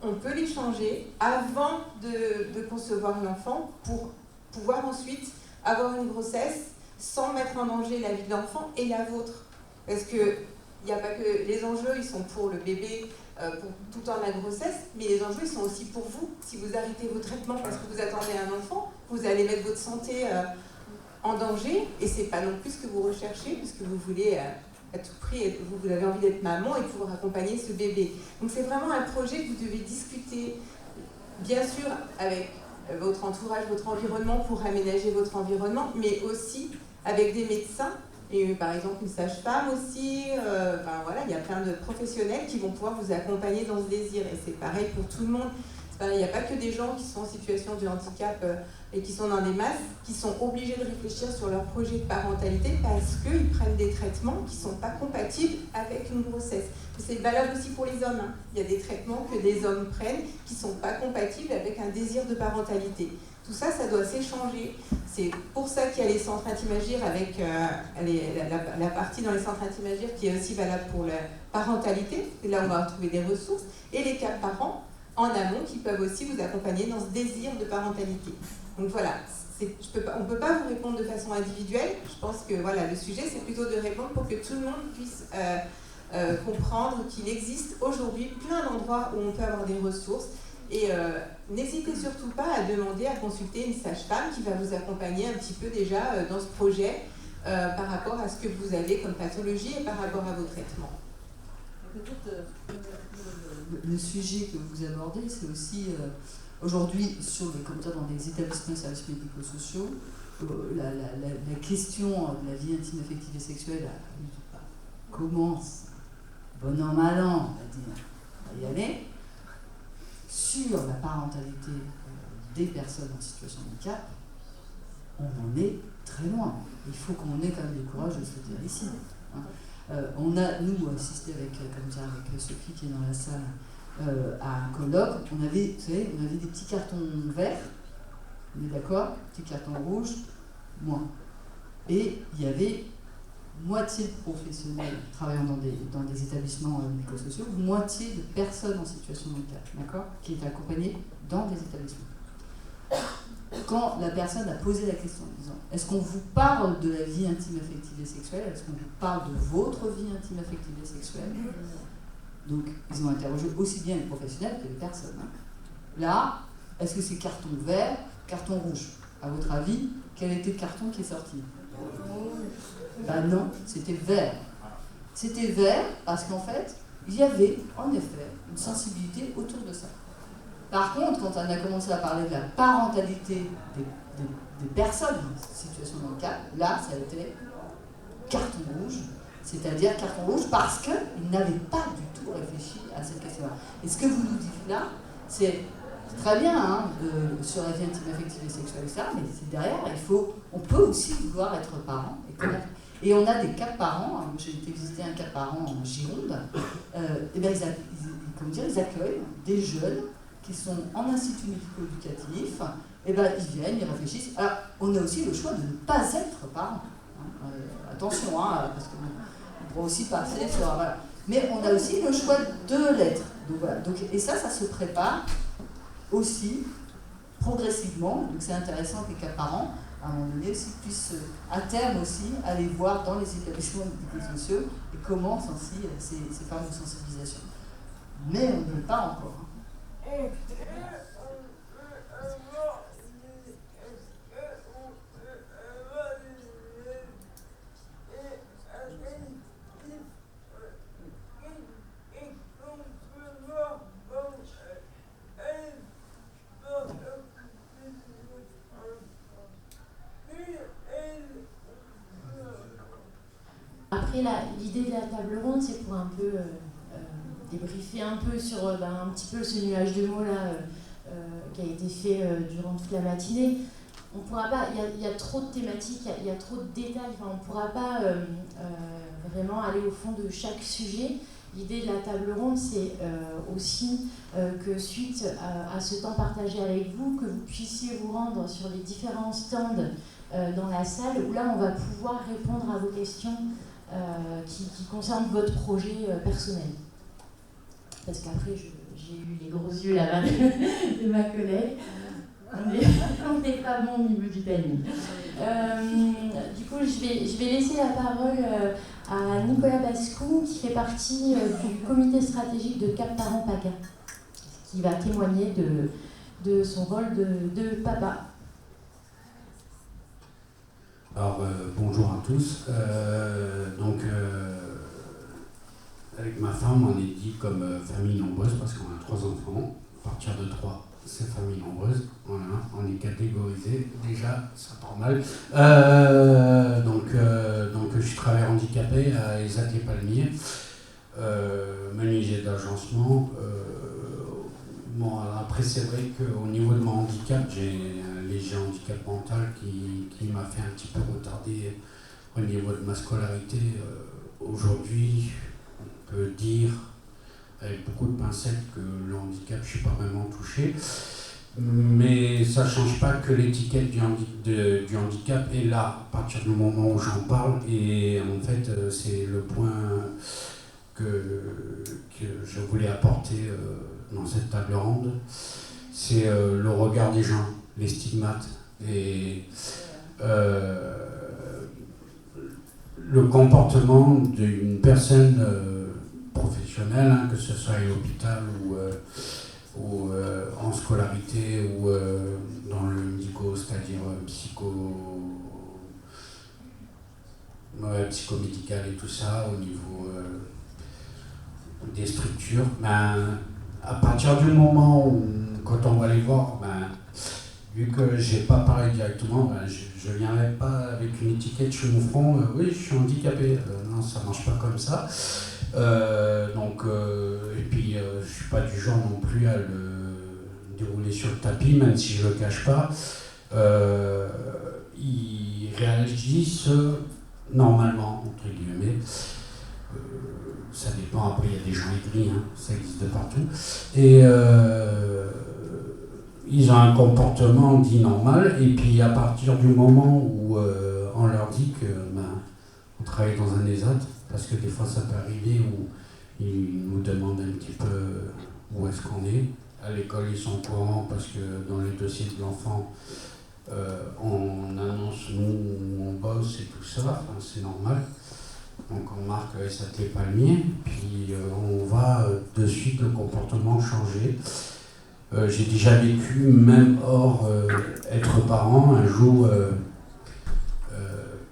Speaker 18: on peut les changer avant de concevoir l'enfant pour pouvoir ensuite avoir une grossesse sans mettre en danger la vie de l'enfant et la vôtre. Parce que il n'y a pas que les enjeux, ils sont pour le bébé, pour tout en la grossesse, mais les enjeux, ils sont aussi pour vous. Si vous arrêtez vos traitements parce que vous attendez un enfant, vous allez mettre votre santé en danger, et c'est pas non plus ce que vous recherchez, puisque vous voulez à tout prix, vous avez envie d'être maman et pouvoir accompagner ce bébé. Donc c'est vraiment un projet que vous devez discuter, bien sûr, avec votre entourage, votre environnement, pour aménager votre environnement, mais aussi avec des médecins, et par exemple une sage-femme aussi, voilà, il y a plein de professionnels qui vont pouvoir vous accompagner dans ce désir, et c'est pareil pour tout le monde. Il n'y a pas que des gens qui sont en situation de handicap et qui sont dans des masses, qui sont obligés de réfléchir sur leur projet de parentalité parce qu'ils prennent des traitements qui ne sont pas compatibles avec une grossesse. C'est valable aussi pour les hommes, hein. Il y a des traitements que des hommes prennent qui ne sont pas compatibles avec un désir de parentalité. Tout ça, ça doit s'échanger. C'est pour ça qu'il y a les centres Intimagir avec la partie dans les centres Intimagir qui est aussi valable pour la parentalité. Et là, on va retrouver des ressources. Et les Cap Parents en amont qui peuvent aussi vous accompagner dans ce désir de parentalité. Donc voilà, on ne peut pas vous répondre de façon individuelle. Je pense que voilà, le sujet, c'est plutôt de répondre pour que tout le monde puisse comprendre qu'il existe aujourd'hui plein d'endroits où on peut avoir des ressources. Et n'hésitez surtout pas à demander à consulter une sage-femme qui va vous accompagner un petit peu déjà dans ce projet par rapport à ce que vous avez comme pathologie et par rapport à vos traitements.
Speaker 3: Peut-être le sujet que vous abordez, c'est aussi aujourd'hui dans des établissements et services médico-sociaux, la question de la vie intime, affective et sexuelle commence, bon an, mal an, on va dire, à y aller. Sur la parentalité des personnes en situation de handicap, on en est très loin. Il faut qu'on ait quand même le courage de se le dire ici. Hein. On a, nous, assisté avec Sophie qui est dans la salle, à un colloque. On avait, vous savez, on avait des petits cartons verts, on est d'accord, petits cartons rouges, moins. Et il y avait moitié de professionnels travaillant dans des établissements médico-sociaux, moitié de personnes en situation de handicap, d'accord, qui étaient accompagnées dans des établissements. quand la personne a posé la question en disant est-ce qu'on vous parle de la vie intime, affective et sexuelle? Est-ce qu'on vous parle de votre vie intime, affective et sexuelle? Donc, ils ont interrogé aussi bien les professionnels que les personnes. Hein. Là, est-ce que c'est carton vert, carton rouge? À votre avis, quel était le carton qui est sorti? Ben non, c'était vert. C'était vert parce qu'en fait, il y avait en effet une sensibilité autour de ça. Par contre, quand on a commencé à parler de la parentalité des personnes en situation de handicap, là, ça a été carton rouge, c'est-à-dire carton rouge parce qu'ils n'avaient pas du tout réfléchi à cette question-là. Et ce que vous nous dites là, c'est très bien hein, sur la vie intime, affective et sexuelle, etc., mais c'est derrière, on peut aussi vouloir être parent et connaître. Et on a des cas de parents, j'ai été visiter un cas de parents en Gironde, et ben ils accueillent des jeunes qui sont en institut médico-éducatif, et ben ils viennent, ils réfléchissent. Alors, on a aussi le choix de ne pas être parent. Attention, hein, parce qu'on pourrait aussi passer sur... Voilà. Mais on a aussi le choix de l'être. Donc, voilà. Et ça se prépare aussi progressivement. Donc c'est intéressant que les cas parents, à un moment donné, aussi puissent, à terme aussi, aller voir dans les établissements médico-sociaux et comment sont ces formes de sensibilisation. Mais on ne l'est pas encore. Hein.
Speaker 8: Après, l'idée de la table ronde, c'est pour un peu débriefer un peu sur un petit peu ce nuage de mots là qui a été fait durant toute la matinée. On pourra pas, il y a trop de thématiques, il y a trop de détails, enfin, on ne pourra pas vraiment aller au fond de chaque sujet. L'idée de la table ronde, c'est aussi que suite à ce temps partagé avec vous, que vous puissiez vous rendre sur les différents stands dans la salle, où là on va pouvoir répondre à vos questions qui concernent votre projet personnel. Parce qu'après, j'ai eu les gros yeux là-bas de ma collègue. On n'est pas bon au niveau du timing. Du coup, je vais laisser la parole à Nicolas Bascou, qui fait partie du comité stratégique de Cap Parents PACA, qui va témoigner de son rôle de papa.
Speaker 17: Alors, bonjour à tous. Avec ma femme, on est dit comme famille nombreuse parce qu'on a 3 enfants. À partir de 3, c'est famille nombreuse. Voilà, on est catégorisé. Déjà, ça part mal. Donc, je suis travailleur handicapé à ESAT-les-Palmiers, menuisier d'agencement. Bon, alors après, c'est vrai qu'au niveau de mon handicap, j'ai un léger handicap mental qui m'a fait un petit peu retarder au niveau de ma scolarité. Aujourd'hui, on peut dire avec beaucoup de pincettes que le handicap, je ne suis pas vraiment touché. Mais ça ne change pas que l'étiquette du handicap est là à partir du moment où j'en parle. Et en fait, c'est le point que je voulais apporter dans cette table ronde. C'est le regard des gens, les stigmates et le comportement d'une personne professionnelle, hein, que ce soit à l'hôpital ou en scolarité ou dans le médico, c'est-à-dire psychomédical et tout ça, au niveau des structures. À partir du moment où, quand on va les voir, vu que j'ai pas parlé directement, je ne viendrai pas avec une étiquette sur mon front, oui, je suis handicapé. Non, ça ne marche pas comme ça. Et puis, je ne suis pas du genre non plus à le dérouler sur le tapis, même si je ne le cache pas. Ils réagissent normalement, entre guillemets. Ça dépend, après il y a des gens aigris, hein, ça existe de partout. Et ils ont un comportement dit normal, et puis à partir du moment où on leur dit que on travaille dans un ESAT, parce que des fois ça peut arriver où ils nous demandent un petit peu où est-ce qu'on est. À l'école ils sont au courant parce que dans les dossiers de l'enfant, on annonce nous où on bosse et tout ça, enfin, c'est normal. Donc on marque SAT Palmier, puis on va de suite le comportement changer. J'ai déjà vécu, même hors être parent, un jour,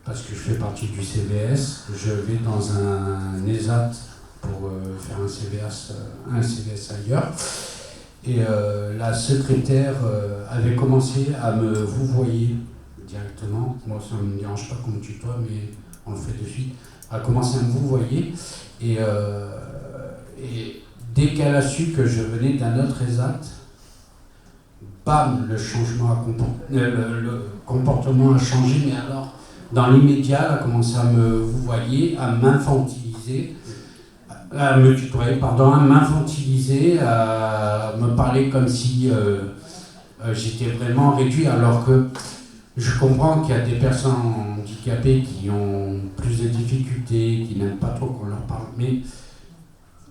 Speaker 17: parce que je fais partie du CVS, je vais dans un ESAT pour faire un CVS ailleurs. Et la secrétaire avait commencé à me vouvoyer directement. Moi, ça ne me dérange pas qu'on me tutoie, mais on le fait de suite. Elle a commencé à me vouvoyer. Et dès qu'elle a su que je venais d'un autre ESAT, bam, le comportement a changé. Mais alors, dans l'immédiat, elle a commencé à me vouvoyer, à m'infantiliser. À me tutoyer, pardon, à m'infantiliser, à me parler comme si j'étais vraiment réduit, alors que je comprends qu'il y a des personnes handicapées qui ont plus de difficultés, qui n'aiment pas trop qu'on leur parle, mais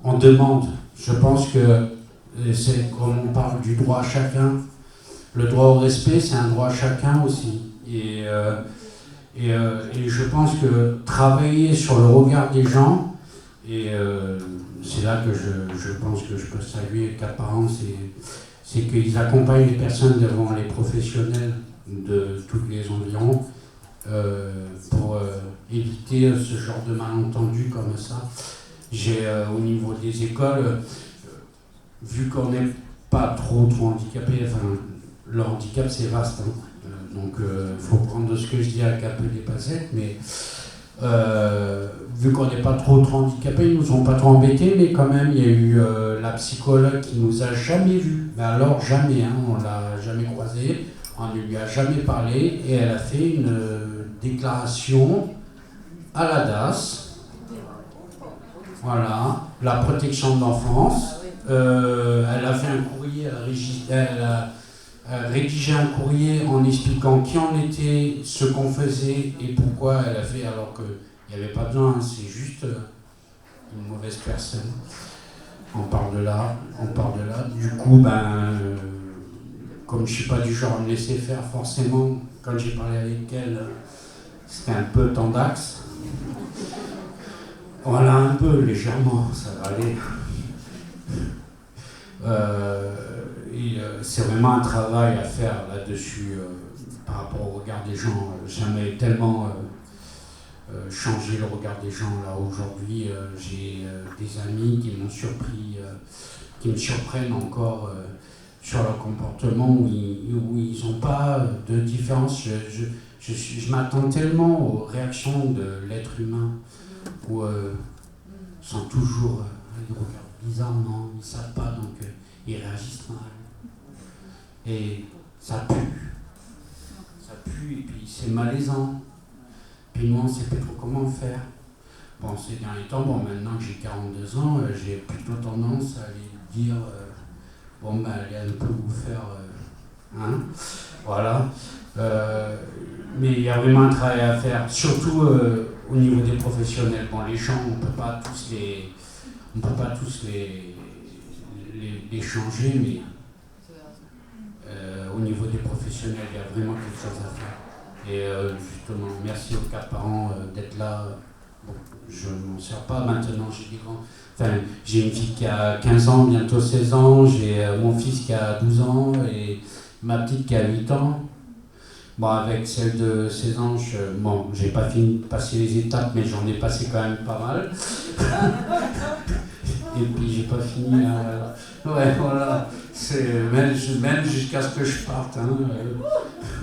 Speaker 17: on demande. Je pense que c'est comme on parle du droit à chacun, le droit au respect, c'est un droit à chacun aussi. Et je pense que travailler sur le regard des gens, et c'est là que je pense que je peux saluer Cap Parents, c'est qu'ils accompagnent les personnes devant les professionnels de tous les environs pour éviter ce genre de malentendus comme ça. Au niveau des écoles, vu qu'on n'est pas trop handicapé, enfin, le handicap c'est vaste, hein, donc il faut prendre ce que je dis avec un peu des pincettes, mais vu qu'on n'est pas trop handicapés, ils nous ont pas trop embêtés, mais quand même il y a eu la psychologue qui nous a jamais vus, mais alors jamais, hein, on l'a jamais croisée, on ne lui a jamais parlé, et elle a fait une déclaration à la DAS, voilà, la protection de l'enfance. Elle a fait un courrier, elle a rédigé un courrier en expliquant qui on était, ce qu'on faisait et pourquoi elle a fait, alors qu'il n'y avait pas besoin, hein, c'est juste une mauvaise personne. On parle de là. Du coup, comme je ne suis pas du genre à me laisser faire, forcément, quand j'ai parlé avec elle, c'était un peu tendax. Voilà, un peu, légèrement, ça va aller. C'est vraiment un travail à faire là-dessus par rapport au regard des gens. Jamais tellement changé le regard des gens là aujourd'hui. J'ai des amis qui m'ont surpris, qui me surprennent encore sur leur comportement où ils n'ont pas de différence. Je m'attends tellement aux réactions de l'être humain où ils sont toujours ils regardent bizarrement, ils ne savent pas, donc ils réagissent mal. Et ça pue. Ça pue et puis c'est malaisant. Puis moi on ne sait pas trop comment faire. Bon, ces derniers temps, maintenant que j'ai 42 ans, j'ai plutôt tendance à aller dire allez un peu vous faire. Hein, voilà. Mais il y a vraiment un travail à faire, surtout au niveau des professionnels. Bon, les gens, on ne peut pas tous les changer, mais au niveau des professionnels, il y a vraiment quelque chose à faire. Et justement, merci aux Cap Parents d'être là. Bon, je ne m'en sers pas maintenant, j'ai une fille qui a 15 ans, bientôt 16 ans, j'ai mon fils qui a 12 ans et ma petite qui a 8 ans. Bon, avec celle de 16 ans, j'ai pas fini de passer les étapes, mais j'en ai passé quand même pas mal. Et puis j'ai pas fini. Ouais, voilà. C'est même jusqu'à ce que je parte. Hein,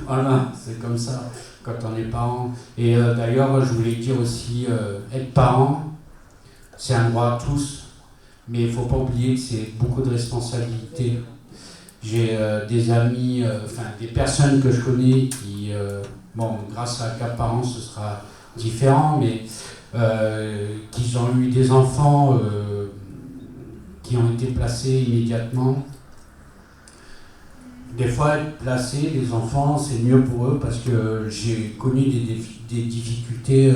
Speaker 17: voilà, c'est comme ça quand on est parent. Et d'ailleurs, je voulais dire aussi, être parent, c'est un droit à tous, mais il ne faut pas oublier que c'est beaucoup de responsabilités. J'ai des amis, des personnes que je connais qui, grâce à Cap Parents, ce sera différent, mais qui ont eu des enfants qui ont été placés immédiatement. Des fois, être placé, les enfants, c'est mieux pour eux parce que j'ai connu des difficultés,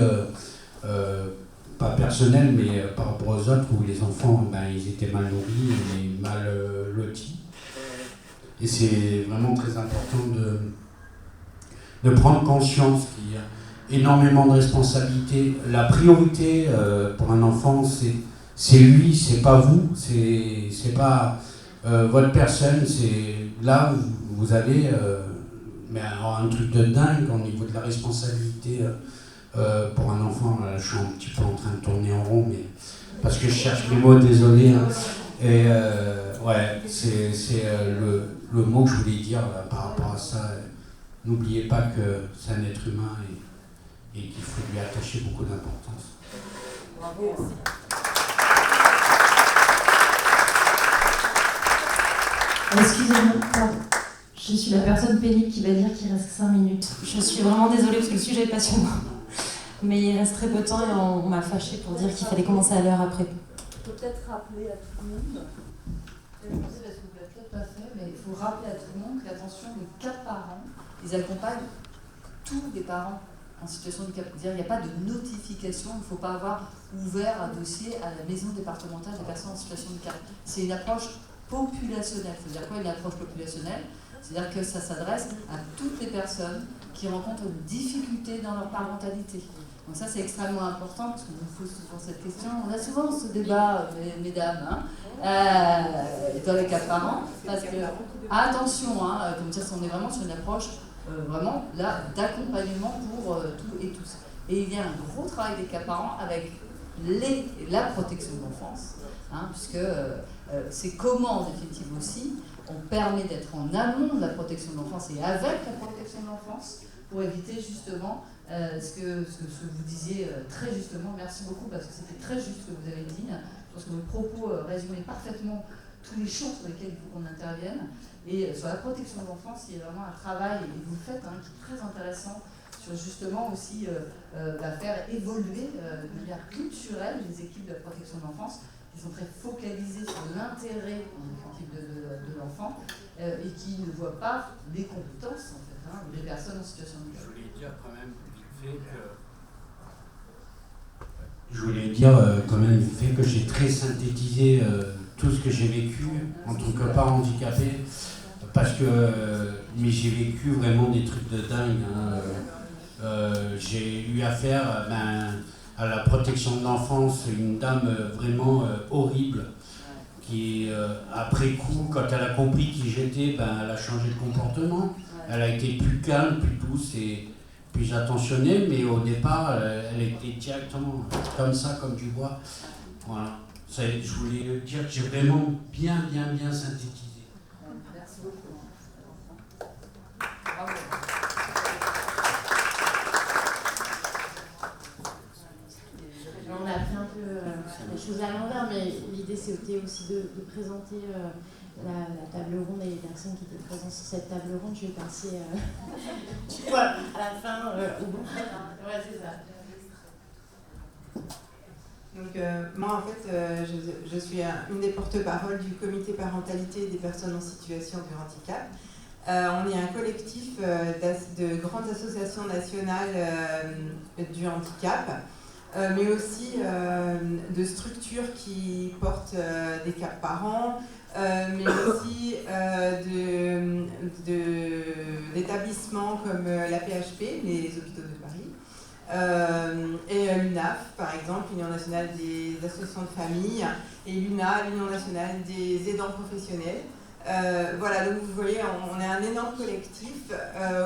Speaker 17: pas personnelles, mais par rapport aux autres, où les enfants, ils étaient mal nourris et mal lotis. Et c'est vraiment très important de prendre conscience qu'il y a énormément de responsabilités. La priorité pour un enfant, c'est lui, c'est pas vous, c'est pas votre personne, c'est là où vous avez mais alors un truc de dingue au niveau de la responsabilité pour un enfant. Là, je suis un petit peu en train de tourner en rond, mais parce que je cherche mes mots, désolé. Hein. Et ouais, c'est le mot que je voulais dire là, par rapport à ça. N'oubliez pas que c'est un être humain et qu'il faut lui attacher beaucoup d'importance.
Speaker 3: Bravo.
Speaker 19: Excusez-moi, pardon. Je suis la personne pénible qui va dire qu'il reste 5 minutes. Je suis vraiment désolée parce que le sujet est passionnant. Mais il reste très peu de temps et on m'a fâché pour dire qu'il fallait commencer à l'heure après.
Speaker 3: Il faut peut-être rappeler à tout le monde, je pensais parce que vous ne l'avez peut-être pas fait, mais il faut rappeler à tout le monde qu'attention, les 4 parents, ils accompagnent tous les parents en situation de handicap. C'est-à-dire qu'il n'y a pas de notification, il ne faut pas avoir ouvert un dossier à la maison départementale des personnes en situation de handicap. C'est une approche populationnelle. C'est-à-dire quoi une approche populationnelle? C'est-à-dire que ça s'adresse à toutes les personnes qui rencontrent une difficulté dans leur parentalité. Donc ça c'est extrêmement important parce qu'on nous pose souvent cette question. On a souvent ce débat, mesdames, dans les 4 parents, parce que attention, comme ça on est vraiment sur une approche vraiment là d'accompagnement pour tout et tous. Et il y a un gros travail des 4 parents avec la protection de l'enfance, puisque c'est comment en définitive aussi on permet d'être en amont de la protection de l'enfance et avec la protection de l'enfance pour éviter justement ce que vous disiez très justement. Merci beaucoup parce que c'était très juste ce que vous avez dit. Je pense que vos propos résumaient parfaitement tous les champs sur lesquels il faut qu'on intervienne. Et sur la protection de l'enfance, il y a vraiment un travail, et vous le faites, qui est très intéressant sur justement aussi faire évoluer de manière culturelle les équipes de la protection de l'enfance qui sont très focalisées sur l'intérêt de l'enfant et qui ne voient pas les compétences en fait, des personnes en situation de handicap.
Speaker 17: Je voulais dire quand même vite fait que j'ai très synthétisé tout ce que j'ai vécu en tant que parent handicapé, parce que mais j'ai vécu vraiment des trucs de dingue. J'ai eu affaire à la protection de l'enfance, une dame vraiment horrible qui, après coup, quand elle a compris qui j'étais, elle a changé de comportement. Elle a été plus calme, plus douce et plus attentionnée, mais au départ, elle était directement comme ça, comme du bois. Voilà. Je voulais dire que j'ai vraiment bien synthétisé.
Speaker 3: Merci beaucoup. Bravo.
Speaker 8: On a pris un peu les choses à l'envers, mais l'idée c'était aussi de présenter la table ronde et les personnes qui étaient présentes sur cette table ronde. Je vais passer à la fin au bon. Ouais, c'est ça.
Speaker 18: Donc moi en fait je suis une des porte-paroles du comité parentalité des personnes en situation de handicap. On est un collectif de grandes associations nationales du handicap, mais aussi de structures qui portent des CAP parents, mais aussi d'établissements comme la PHP, les hôpitaux de Paris, et l'UNAF, par exemple, l'Union nationale des associations de famille, et l'UNA, l'Union nationale des aidants professionnels. Voilà, donc vous voyez, on est un énorme collectif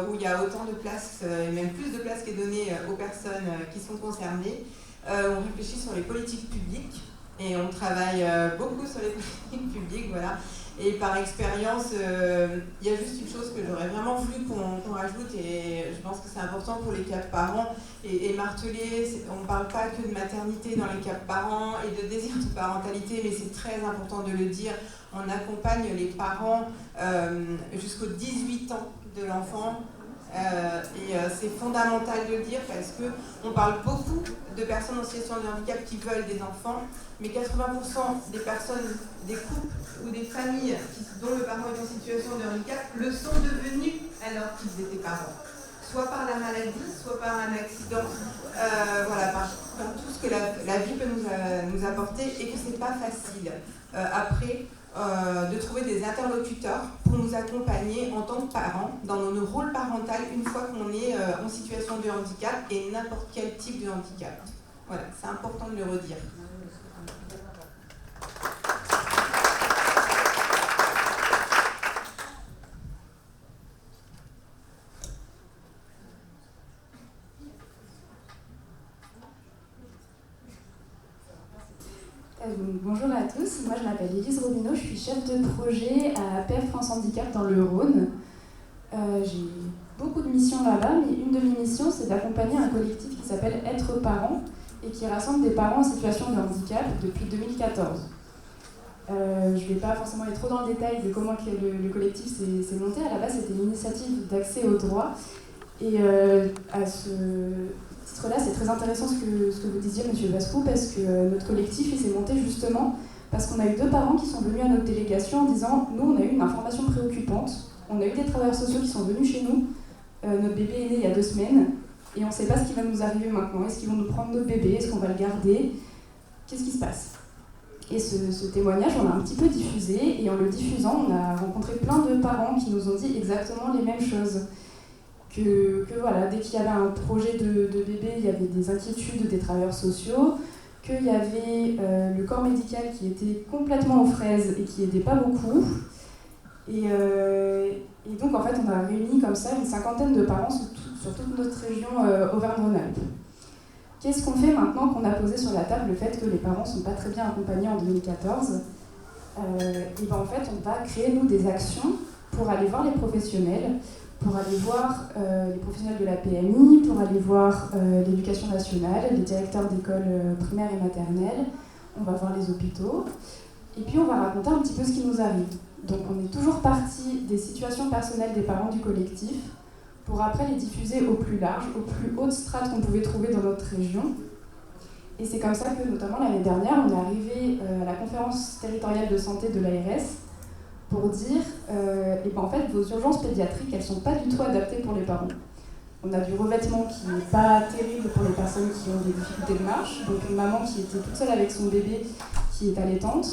Speaker 18: où il y a autant de places, et même plus de places qui est donnée aux personnes qui sont concernées. On réfléchit sur les politiques publiques et on travaille beaucoup sur les politiques publiques, voilà. Et par expérience, il y a juste une chose que j'aurais vraiment voulu qu'on rajoute, et je pense que c'est important pour les CAP parents, et marteler, on ne parle pas que de maternité dans les CAP parents et de désir de parentalité, mais c'est très important de le dire. On accompagne les parents jusqu'aux 18 ans de l'enfant. Et c'est fondamental de le dire parce qu'on parle beaucoup de personnes en situation de handicap qui veulent des enfants, mais 80% des personnes, des couples ou des familles dont le parent est en situation de handicap le sont devenus alors qu'ils étaient parents. Soit par la maladie, soit par un accident, voilà, par tout ce que la vie peut nous apporter, et que c'est pas facile après de trouver des interlocuteurs pour nous accompagner en tant que parents dans nos rôles parentaux une fois qu'on est en situation de handicap et n'importe quel type de handicap. Voilà, c'est important de le redire.
Speaker 20: Bonjour à tous, moi je m'appelle Élise Robineau, je suis chef de projet à PF France Handicap dans le Rhône. J'ai beaucoup de missions là-bas, mais une de mes missions c'est d'accompagner un collectif qui s'appelle Être Parents et qui rassemble des parents en situation de handicap depuis 2014. Je ne vais pas forcément aller trop dans le détail de comment le collectif s'est monté. À la base c'était une initiative d'accès aux droits et à ce titre-là, c'est très intéressant ce que vous disiez, Monsieur Bascou, parce que notre collectif il s'est monté justement parce qu'on a eu 2 parents qui sont venus à notre délégation en disant « Nous, on a eu une information préoccupante, on a eu des travailleurs sociaux qui sont venus chez nous, notre bébé est né il y a 2 semaines, et on ne sait pas ce qui va nous arriver maintenant. Est-ce qu'ils vont nous prendre notre bébé? Est-ce qu'on va le garder? Qu'est-ce qui se passe ?» Et ce témoignage, on l'a un petit peu diffusé, et en le diffusant, on a rencontré plein de parents qui nous ont dit exactement les mêmes choses. Que voilà, dès qu'il y avait un projet de bébé, il y avait des inquiétudes des travailleurs sociaux, qu'il y avait le corps médical qui était complètement aux fraises et qui n'aidait pas beaucoup. Et donc en fait, on a réuni comme ça une 50aine de parents sur toute notre région Auvergne-Rhône-Alpes. Qu'est-ce qu'on fait maintenant qu'on a posé sur la table le fait que les parents ne sont pas très bien accompagnés en 2014 ? Et ben en fait, on va créer nous des actions pour aller voir les professionnels, pour aller voir les professionnels de la PMI, pour aller voir l'éducation nationale, les directeurs d'écoles primaires et maternelles, on va voir les hôpitaux, et puis on va raconter un petit peu ce qui nous arrive. Donc on est toujours parti des situations personnelles des parents du collectif, pour après les diffuser au plus large, aux plus hautes strates qu'on pouvait trouver dans notre région. Et c'est comme ça que, notamment l'année dernière, on est arrivé à la conférence territoriale de santé de l'ARS, pour dire, et ben en fait, vos urgences pédiatriques, elles ne sont pas du tout adaptées pour les parents. On a du revêtement qui n'est pas terrible pour les personnes qui ont des difficultés de marche, donc une maman qui était toute seule avec son bébé, qui est allaitante,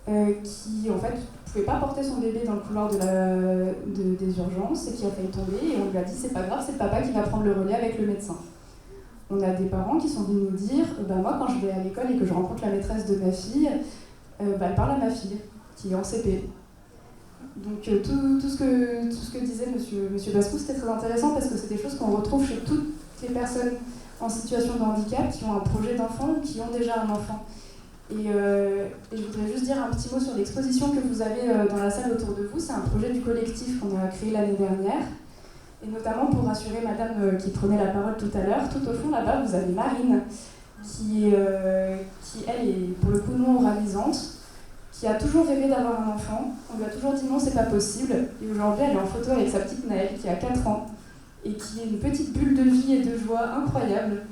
Speaker 20: qui en fait ne pouvait pas porter son bébé dans le couloir des urgences et qui a failli tomber, et on lui a dit c'est pas grave, c'est le papa qui va prendre le relais avec le médecin. On a des parents qui sont venus nous dire, moi quand je vais à l'école et que je rencontre la maîtresse de ma fille, elle parle à ma fille, qui est en CP. Donc tout ce que disait Monsieur Bascou, c'était très intéressant parce que c'est des choses qu'on retrouve chez toutes les personnes en situation de handicap qui ont un projet d'enfant ou qui ont déjà un enfant. Et je voudrais juste dire un petit mot sur l'exposition que vous avez dans la salle autour de vous. C'est un projet du collectif qu'on a créé l'année dernière. Et notamment pour rassurer madame qui prenait la parole tout à l'heure, tout au fond là-bas, vous avez Marine qui elle, est pour le coup non-oralisante, qui a toujours rêvé d'avoir un enfant. On lui a toujours dit non, c'est pas possible. Et aujourd'hui, elle est en photo avec sa petite Naëlle qui a 4 ans et qui est une petite bulle de vie et de joie incroyable.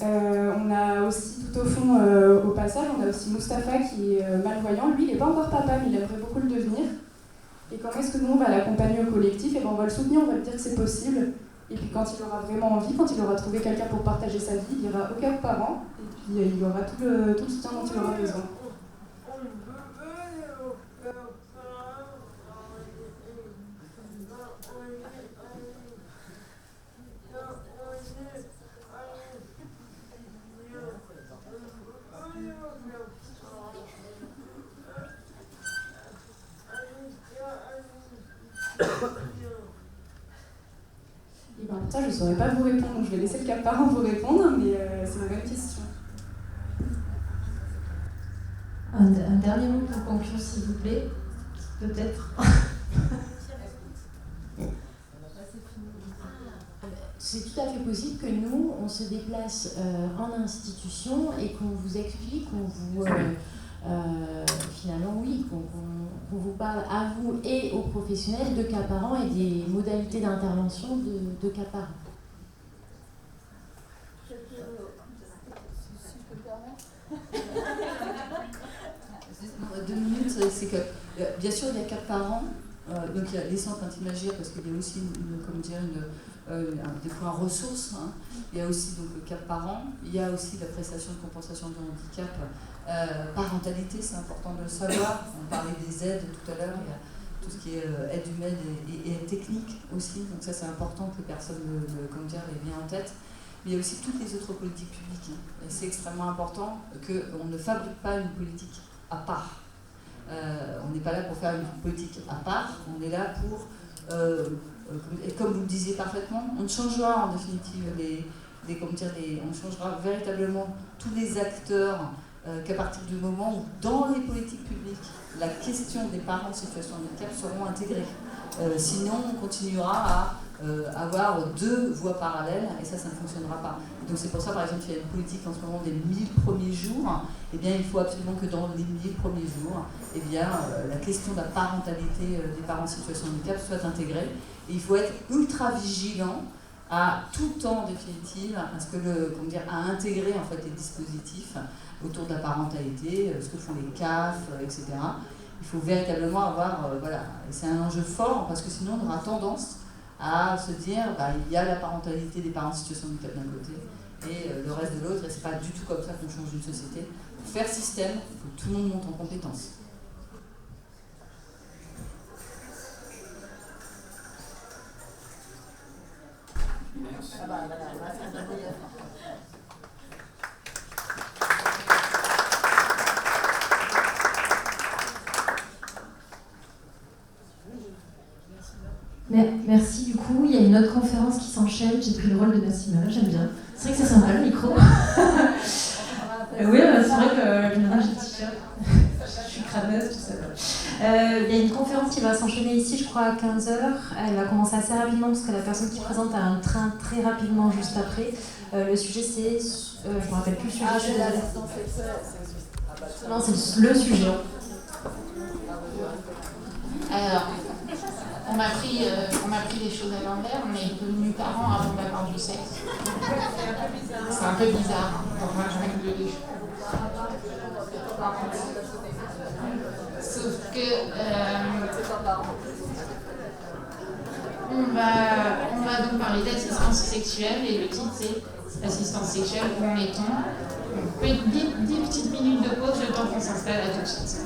Speaker 20: On a aussi tout au fond, au passage, on a aussi Mustapha qui est malvoyant. Lui, il n'est pas encore papa, mais il aimerait beaucoup le devenir. Et comment est-ce que nous, on va l'accompagner au collectif? Et ben, on va le soutenir, on va lui dire que c'est possible. Et puis quand il aura vraiment envie, quand il aura trouvé quelqu'un pour partager sa vie, il ira au Cap Parents. Et puis il aura tout le soutien dont il aura besoin. Et ben, ça, je ne saurais pas vous répondre, donc je vais laisser le Cap Parents vous répondre, mais c'est une bonne question.
Speaker 19: Un dernier mot pour conclure, s'il vous plaît, peut-être.
Speaker 8: C'est tout à fait possible que nous, on se déplace en institution et qu'on vous explique, qu'on vous... finalement, oui, qu'on vous parle à vous et aux professionnels de cas parents et des modalités d'intervention de cas parents.
Speaker 2: Si je peux me permettre. 2 minutes, c'est que, bien sûr, il y a cas parents,
Speaker 3: Donc il y a les centres anti-magie parce qu'il y a aussi des points ressources. Hein. Il y a aussi donc, le CAP parent, il y a aussi la prestation de compensation de handicap. Parentalité, c'est important de le savoir. On parlait des aides tout à l'heure, il y a tout ce qui est aide humaine et aide technique aussi. Donc ça c'est important que personne les bien en tête. Mais il y a aussi toutes les autres politiques publiques. Hein. Et c'est extrêmement important qu'on ne fabrique pas une politique à part. On n'est pas là pour faire une politique à part, on est là pour, et comme vous le disiez parfaitement, on changera en définitive on changera véritablement tous les acteurs qu'à partir du moment où dans les politiques publiques, la question des parents en situation de handicap seront intégrés. Sinon, on continuera à avoir deux voies parallèles et ça ne fonctionnera pas. Donc c'est pour ça, par exemple, qu'il y a une politique en ce moment des 1000 premiers jours. Eh bien, il faut absolument que dans les 1000 premiers jours, eh bien, la question de la parentalité des parents en situation de handicap soit intégrée. Et il faut être ultra vigilant à tout temps, en définitive, à intégrer en fait les dispositifs autour de la parentalité, ce que font les CAF, etc. Il faut véritablement avoir, et c'est un enjeu fort parce que sinon on aura tendance à se dire, il y a la parentalité des parents en situation de handicap d'un côté et le reste de l'autre, et c'est pas du tout comme ça qu'on change une société. Pour faire système, il faut que tout le monde monte en compétences.
Speaker 19: Merci, du coup, il y a une autre conférence qui s'enchaîne, j'ai pris le rôle de Nassima, j'aime bien. C'est vrai que c'est sympa le micro. Oui, c'est vrai que généralement j'ai le t-shirt, je suis crâneuse, tout ça. Il y a une conférence qui va s'enchaîner ici, je crois à 15h. Elle va commencer assez rapidement parce que la personne qui présente a un train très rapidement juste après. Le sujet c'est, je ne me rappelle plus le sujet. Non, c'est le sujet.
Speaker 4: Alors, on m'a pris les choses à l'envers, on est devenus parents avant d'avoir du sexe. C'est un peu bizarre, enfin, je règle les choses. Sauf que on va donc parler d'assistance sexuelle et le titre c'est assistance sexuelle, où en est-on? Donc, 10 petites minutes de pause, le temps qu'on s'installe, à tout de suite.